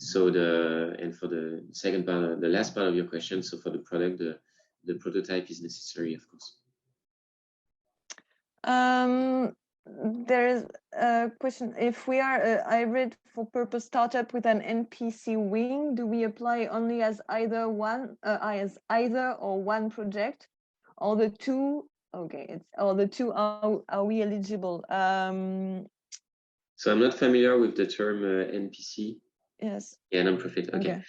So for the second part, the last part of your question, so for the product, the prototype is necessary, of course. There is a question. If we are a hybrid for purpose startup with an NPC wing, do we apply only as either or one project, or the two? Okay, or the two are we eligible? So I'm not familiar with the term NPC. Yes. Yeah, non-profit. Okay.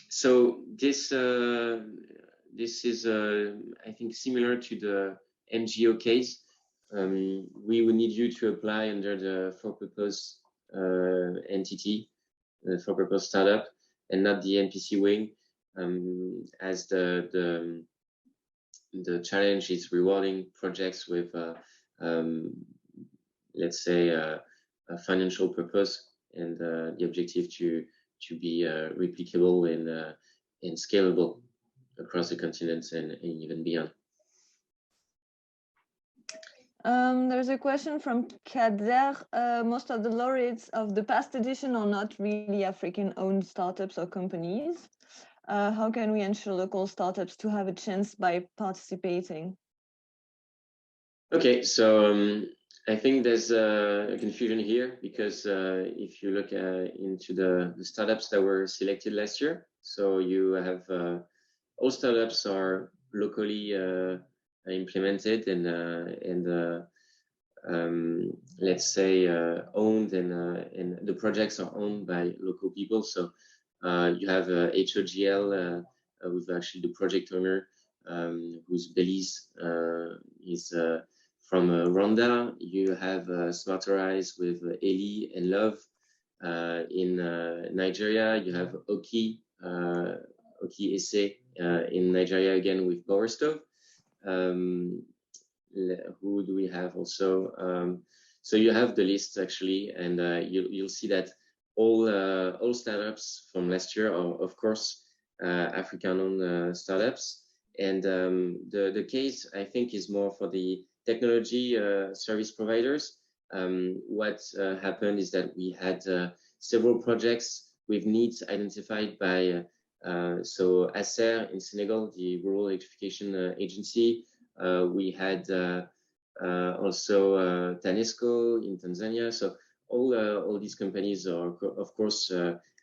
So this is, I think, similar to the NGO case. We would need you to apply under the for-purpose entity, the for-purpose startup, and not the NPC wing, as the challenge is rewarding projects with, let's say, a financial purpose, and the objective to be replicable and scalable across the continents and even beyond. There's a question from Kader. Most of the laureates of the past edition are not really African-owned startups or companies. How can we ensure local startups to have a chance by participating? Okay, so I think there's a confusion here, because if you look into the startups that were selected last year, so you have all startups are locally implemented and let's say owned, and the projects are owned by local people. So you have HOGL with actually the project owner, whose Belize is from Rwanda. You have Smarterize with Eli and Love in Nigeria. You have Oki Ese in Nigeria, again with Power Stove. Who do we have also? So you have the list actually, and you'll see that all startups from last year are, of course, African-owned startups. And the case, I think, is more for the technology service providers. What happened is that we had several projects with needs identified by so ASER in Senegal, the Rural Electrification Agency. We had also TANESCO in Tanzania. So all these companies are, of course,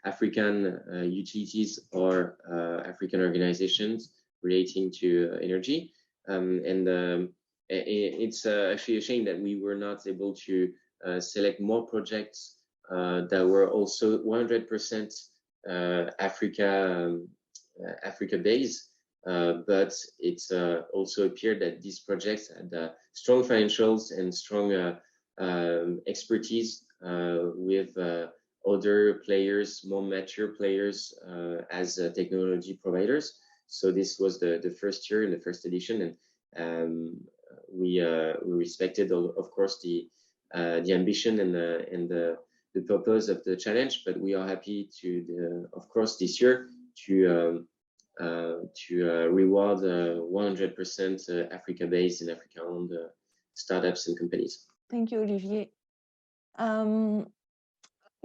African utilities or African organizations relating to energy. It's actually a shame that we were not able to select more projects that were also 100% Africa based. But it's also appeared that these projects had strong financials and strong expertise with other players, more mature players as technology providers. So this was the first year in the first edition, and we respected, of course, the ambition and the purpose of the challenge. But we are happy to, of course, this year to reward 100% Africa-based and Africa-owned startups and companies. Thank you, Olivier.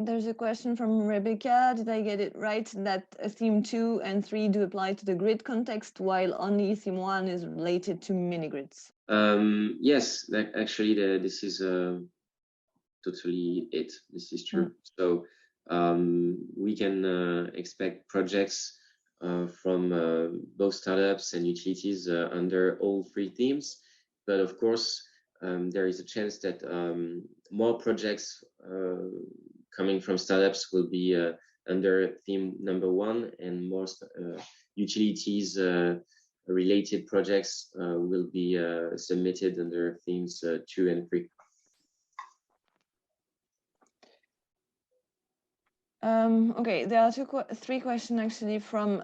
There's a question from Rebecca. Did I get it right that theme 2 and 3 do apply to the grid context, while only theme 1 is related to mini grids? Yes, actually, this is totally it. This is true. So we can expect projects from both startups and utilities under all 3 themes. But of course, there is a chance that more projects coming from startups will be under theme number 1, and most utilities related projects will be submitted under themes 2 and 3. Okay, there are three questions actually from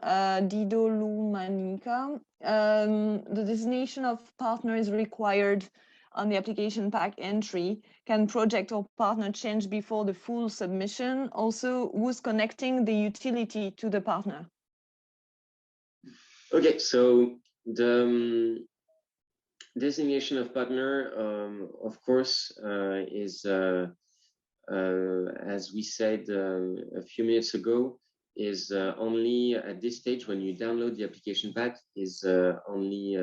Dido Lumanica. The designation of partner is required on the application pack entry. Can project or partner change before the full submission? Also, who's connecting the utility to the partner? Okay, so the designation of partner, of course, is as we said a few minutes ago, is only at this stage when you download the application pack is only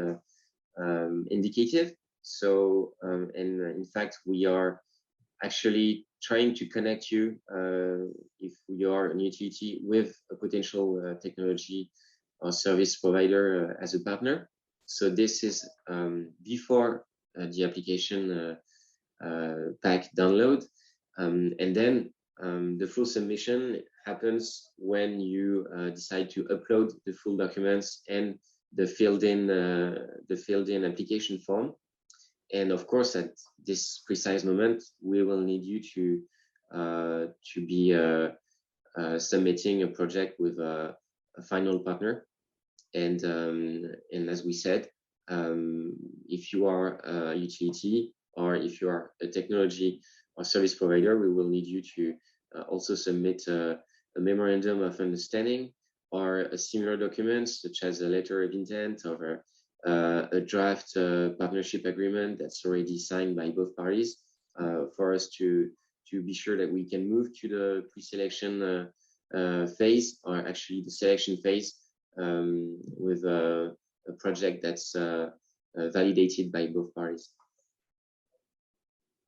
indicative. So, and in fact, we are actually trying to connect you, if you are an utility, with a potential technology or service provider as a partner. So this is before the application pack download. And then the full submission happens when you decide to upload the full documents and the filled-in application form. And of course, at this precise moment, we will need you to be submitting a project with a final partner. And as we said, if you are a utility or if you are a technology or service provider, we will need you to also submit a memorandum of understanding or a similar document, such as a letter of intent or a draft partnership agreement that's already signed by both parties, for us to be sure that we can move to the pre-selection phase, or actually the selection phase, with a project that's validated by both parties.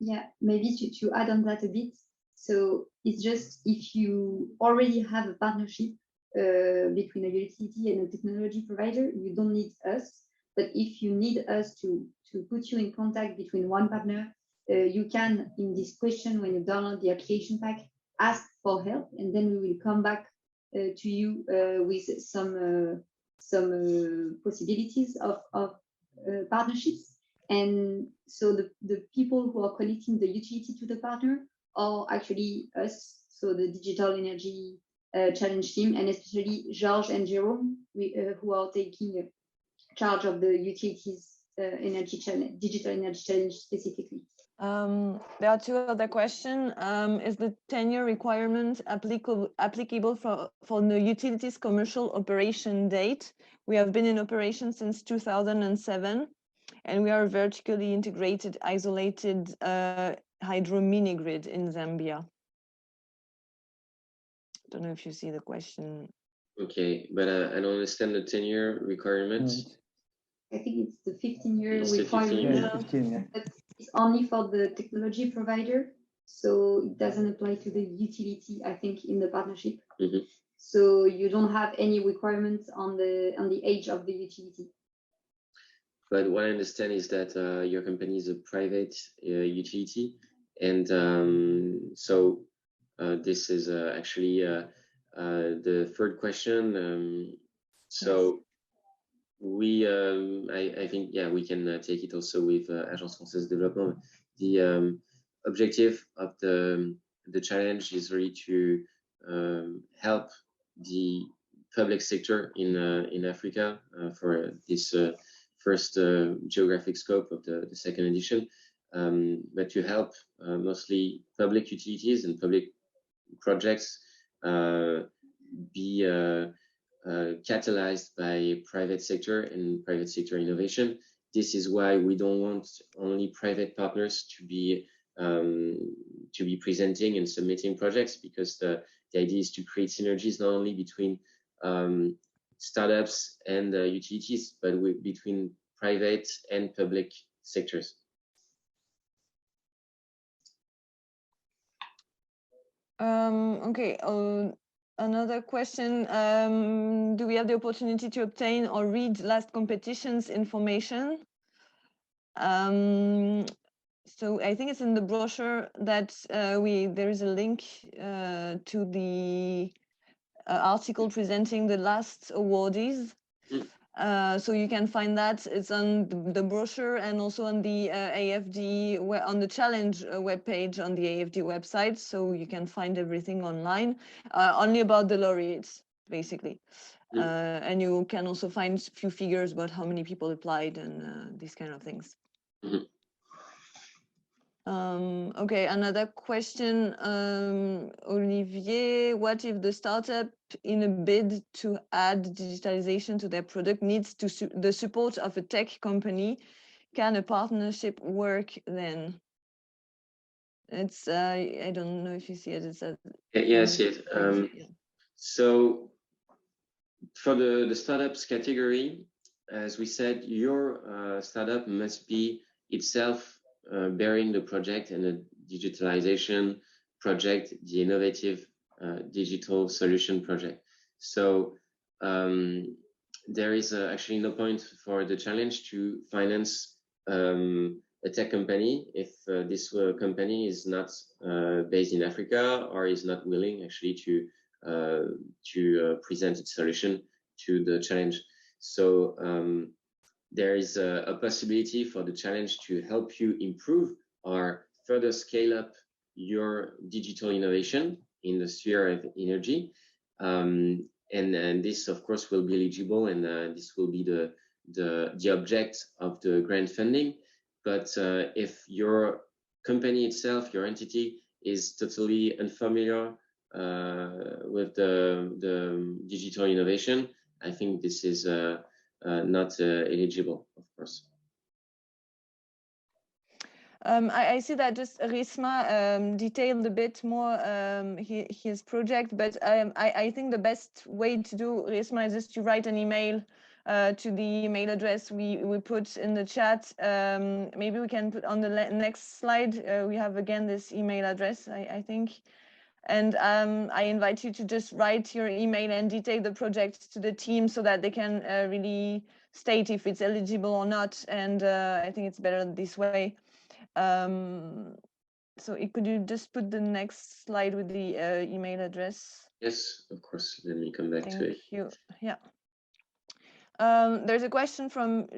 Yeah, maybe to add on that a bit. So it's just if you already have a partnership between a utility and a technology provider, you don't need us. But if you need us to put you in contact between one partner, you can, in this question, when you download the application pack, ask for help, and then we will come back to you with some possibilities of partnerships. And so the people who are connecting the utility to the partner are actually us, so the Digital Energy Challenge team, and especially Georges and Jerome, who are taking charge of the utilities Digital Energy Challenge specifically. There are two other questions. Is the 10-year requirement applicable for the utilities commercial operation date? We have been in operation since 2007, and we are a vertically integrated, isolated hydro mini grid in Zambia. I don't know if you see the question. Okay, but I don't understand the 10-year requirement. I think it's the 15-year requirement. 15, yeah. But it's only for the technology provider, so it doesn't apply to the utility, I think, in the partnership. Mm-hmm. So you don't have any requirements on the age of the utility. But what I understand is that your company is a private utility, and so this is actually the third question. So we, I think, yeah, we can take it also with Agence française développement. The objective of the challenge is really to help the public sector in Africa for this first geographic scope of the second edition, but to help mostly public utilities and public projects be catalyzed by private sector and private sector innovation. This is why we don't want only private partners to be presenting and submitting projects, because the idea is to create synergies not only between startups and utilities, but between private and public sectors. Okay, another question. Do we have the opportunity to obtain or read last competitions information? So I think it's in the brochure that there is a link to the article presenting the last awardees. So you can find that. It's on the brochure and also on the AFD, on the challenge webpage on the AFD website. So you can find everything online, only about the laureates, basically. And you can also find a few figures about how many people applied and these kind of things. Okay, another question, Olivier, what if the startup in a bid to add digitalization to their product needs the support of a tech company? Can a partnership work then? It's, I don't know if you see it. It's a, yeah, I see it. So for the startups category, as we said, your startup must be itself bearing the project and the digitalization project, the innovative digital solution project. So there is actually no point for the challenge to finance a tech company if this company is not based in Africa or is not willing actually to present its solution to the challenge. So there is a possibility for the challenge to help you improve or further scale up your digital innovation in the sphere of energy. And this, of course, will be eligible, and this will be the object of the grant funding. But if your company itself, your entity, is totally unfamiliar with the digital innovation, I think this is not eligible, of course. I see that just Risma detailed a bit more his project, but I think the best way to do, Risma, is just to write an email to the email address we put in the chat. Maybe we can put on the next slide. We have again this email address, I think. And I invite you to just write your email and detail the project to the team so that they can really state if it's eligible or not. And I think it's better this way. So could you just put the next slide with the email address? Yes, of course. Let me come back to it. Thank you. Yeah. There's a question from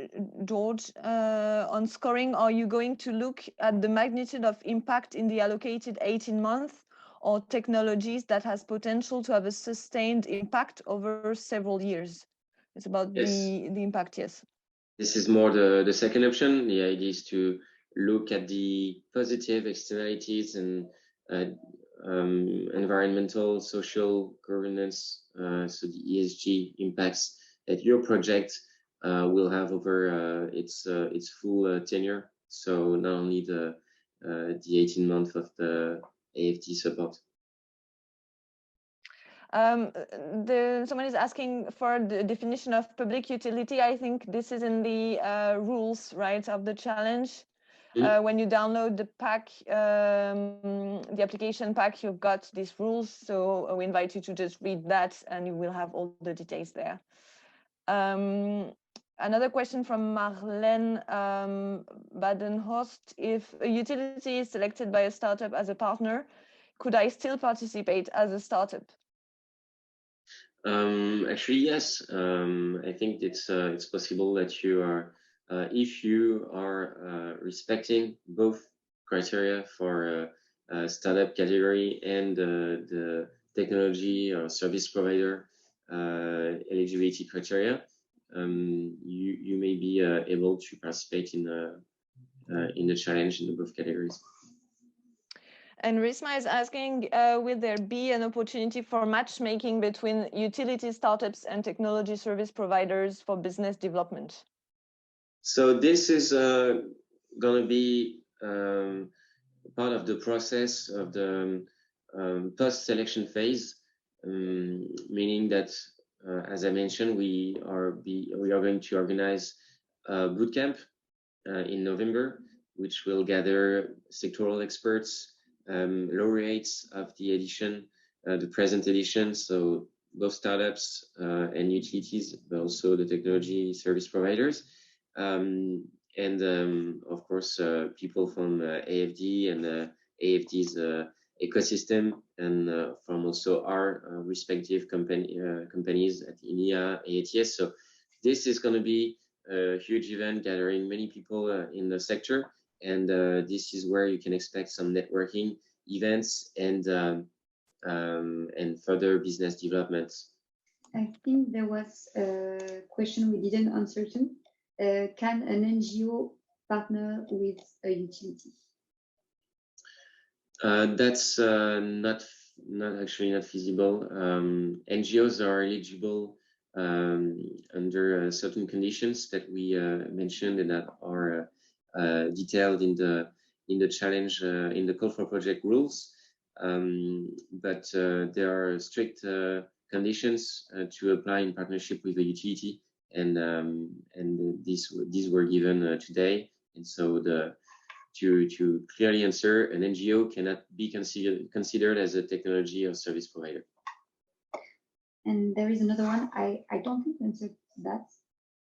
George on scoring. Are you going to look at the magnitude of impact in the allocated 18 months or technologies that has potential to have a sustained impact over several years? It's about the impact, yes. This is more the second option. The idea is to look at the positive externalities and environmental, social, governance, so the ESG impacts that your project will have over its full tenure. So not only the 18 months of the AFD support. Someone is asking for the definition of public utility. I think this is in the rules, right, of the challenge. When you download the pack, the application pack, you've got these rules. So we invite you to just read that and you will have all the details there. Another question from Marlene Badenhorst. If a utility is selected by a startup as a partner, could I still participate as a startup? Actually, yes. I think it's possible that you are, if you are respecting both criteria for startup category and the technology or service provider eligibility criteria, you may be able to participate in the challenge in both categories. And Risma is asking, will there be an opportunity for matchmaking between utility startups and technology service providers for business development? So this is going to be part of the process of the post-selection phase, meaning that, as I mentioned, we are going to organize a bootcamp in November, which will gather sectoral experts, laureates of the edition, the present edition, so both startups and utilities, but also the technology service providers, and of course people from AFD and AFD's ecosystem, and from also our respective companies at INEA, AATS. So this is going to be a huge event gathering many people in the sector, and this is where you can expect some networking events and further business developments. I think there was a question we didn't answer to. Can an NGO partner with a utility? That's not feasible. NGOs are eligible under certain conditions that we mentioned and that are detailed in the challenge in the call for project rules. But there are strict conditions to apply in partnership with the utility, and these were given today. And so to clearly answer, an NGO cannot be considered as a technology or service provider. And there is another one. I don't think you answered that.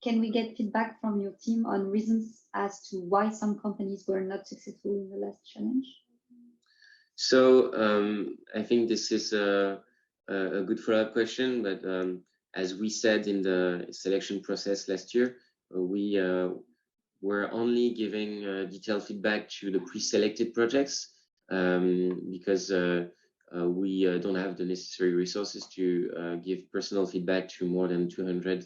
Can we get feedback from your team on reasons as to why some companies were not successful in the last challenge? So I think this is a good follow-up question, but as we said in the selection process last year, we we're only giving detailed feedback to the pre-selected projects because we don't have the necessary resources to give personal feedback to more than 200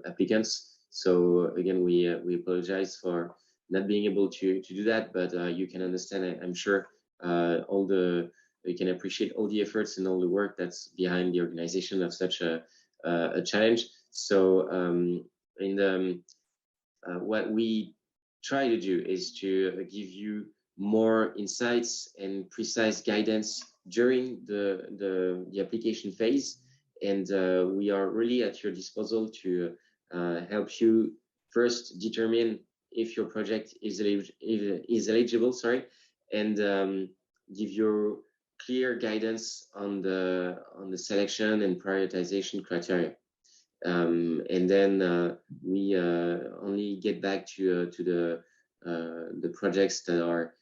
applicants. So again, we apologize for not being able to do that, but you can understand, I'm sure, you can appreciate all the efforts and all the work that's behind the organization of such a challenge. So what we try to do is to give you more insights and precise guidance during the application phase, and we are really at your disposal to help you first determine if your project is eligible, and give you clear guidance on the selection and prioritization criteria. And then we only get back to the projects that are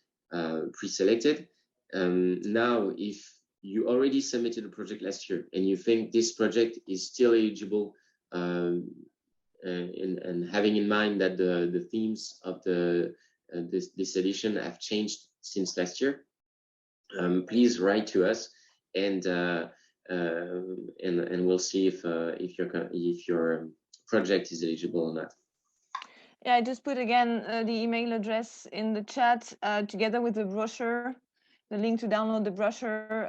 pre-selected. Now, if you already submitted a project last year and you think this project is still eligible, and having in mind that the themes of this edition have changed since last year, please write to us, and we'll see if your project is eligible or not. Yeah, I just put again the email address in the chat together with the brochure, the link to download the brochure,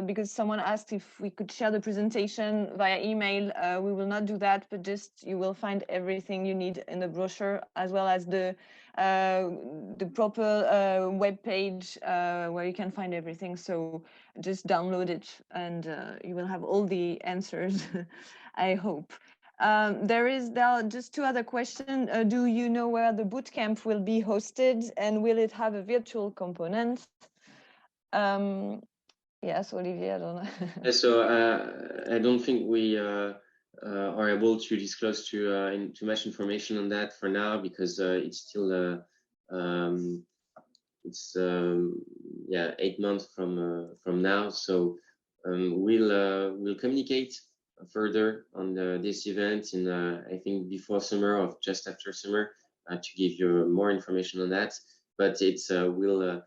because someone asked if we could share the presentation via email. We will not do that, but just you will find everything you need in the brochure, as well as the proper web page where you can find everything. So just download it, and you will have all the answers, I hope. There are just two other questions. Do you know where the bootcamp will be hosted, and will it have a virtual component? Yes, Olivier, I don't know. So I don't think we are able to disclose too much information on that for now, because it's still 8 months from now. So we'll communicate further on this event in I think before summer or just after summer to give you more information on that. But it's will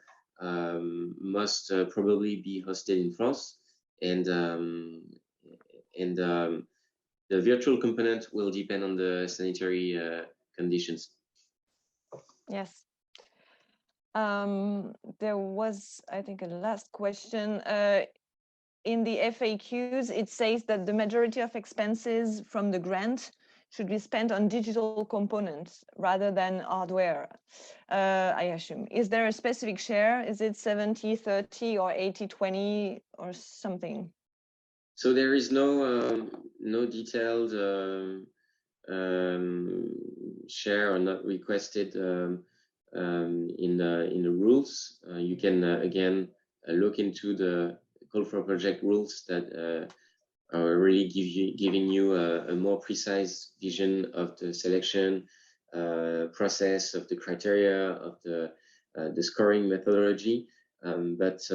must probably be hosted in France, and the virtual component will depend on the sanitary conditions. Yes. There was, I think, a last question. In the FAQs, it says that the majority of expenses from the grant should be spent on digital components rather than hardware, I assume. Is there a specific share? Is it 70-30 or 80-20 or something? So there is no detailed share or not requested in the rules. You can again look into the call for project rules that are really giving you a more precise vision of the selection process, of the criteria, of the scoring methodology. But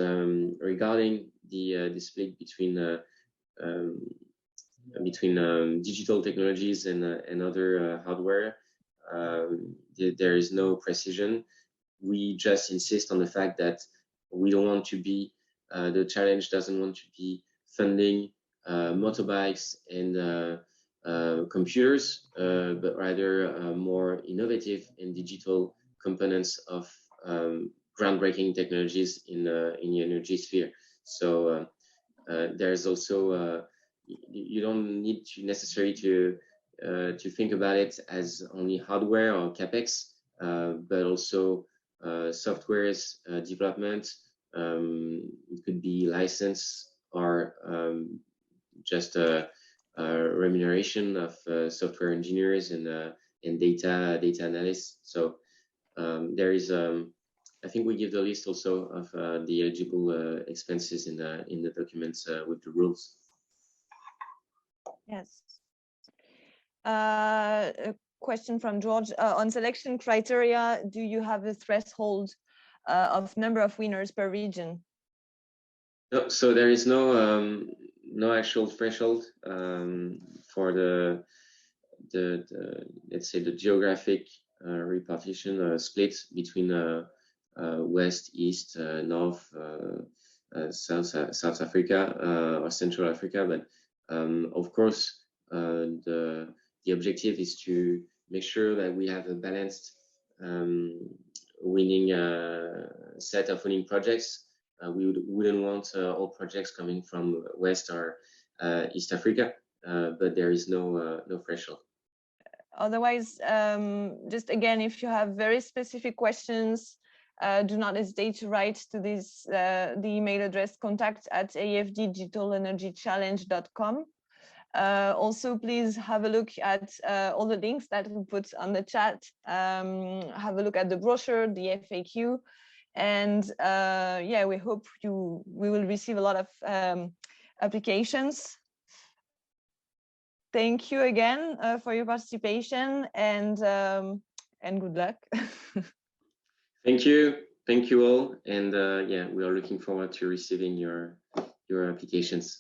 regarding the split between between digital technologies and other hardware. There is no precision. We just insist on the fact that we don't want to be, the challenge doesn't want to be funding motorbikes and computers, but rather more innovative and digital components of groundbreaking technologies in the energy sphere. So there's also you don't need to necessarily to think about it as only hardware or capex, but also software's development. It could be license or just a remuneration of software engineers and data analysts. So there is I think we give the list also of the eligible expenses in the documents with the rules. Yes. A question from George. On selection criteria, do you have a threshold of number of winners per region? No, so there is no actual threshold for the let's say the geographic repartition split between West, East, North, South Africa or Central Africa, but of course the objective is to make sure that we have a balanced winning set of winning projects. We wouldn't want all projects coming from West or East Africa, but there is no threshold. Otherwise, just again, if you have very specific questions, do not hesitate to write to this the email address contact@afddigitalenergychallenge.com. Also, please have a look at all the links that we put on the chat. Have a look at the brochure, the FAQ, and yeah, we hope we will receive a lot of applications. Thank you again for your participation, and good luck. Thank you all, and yeah, we are looking forward to receiving your applications.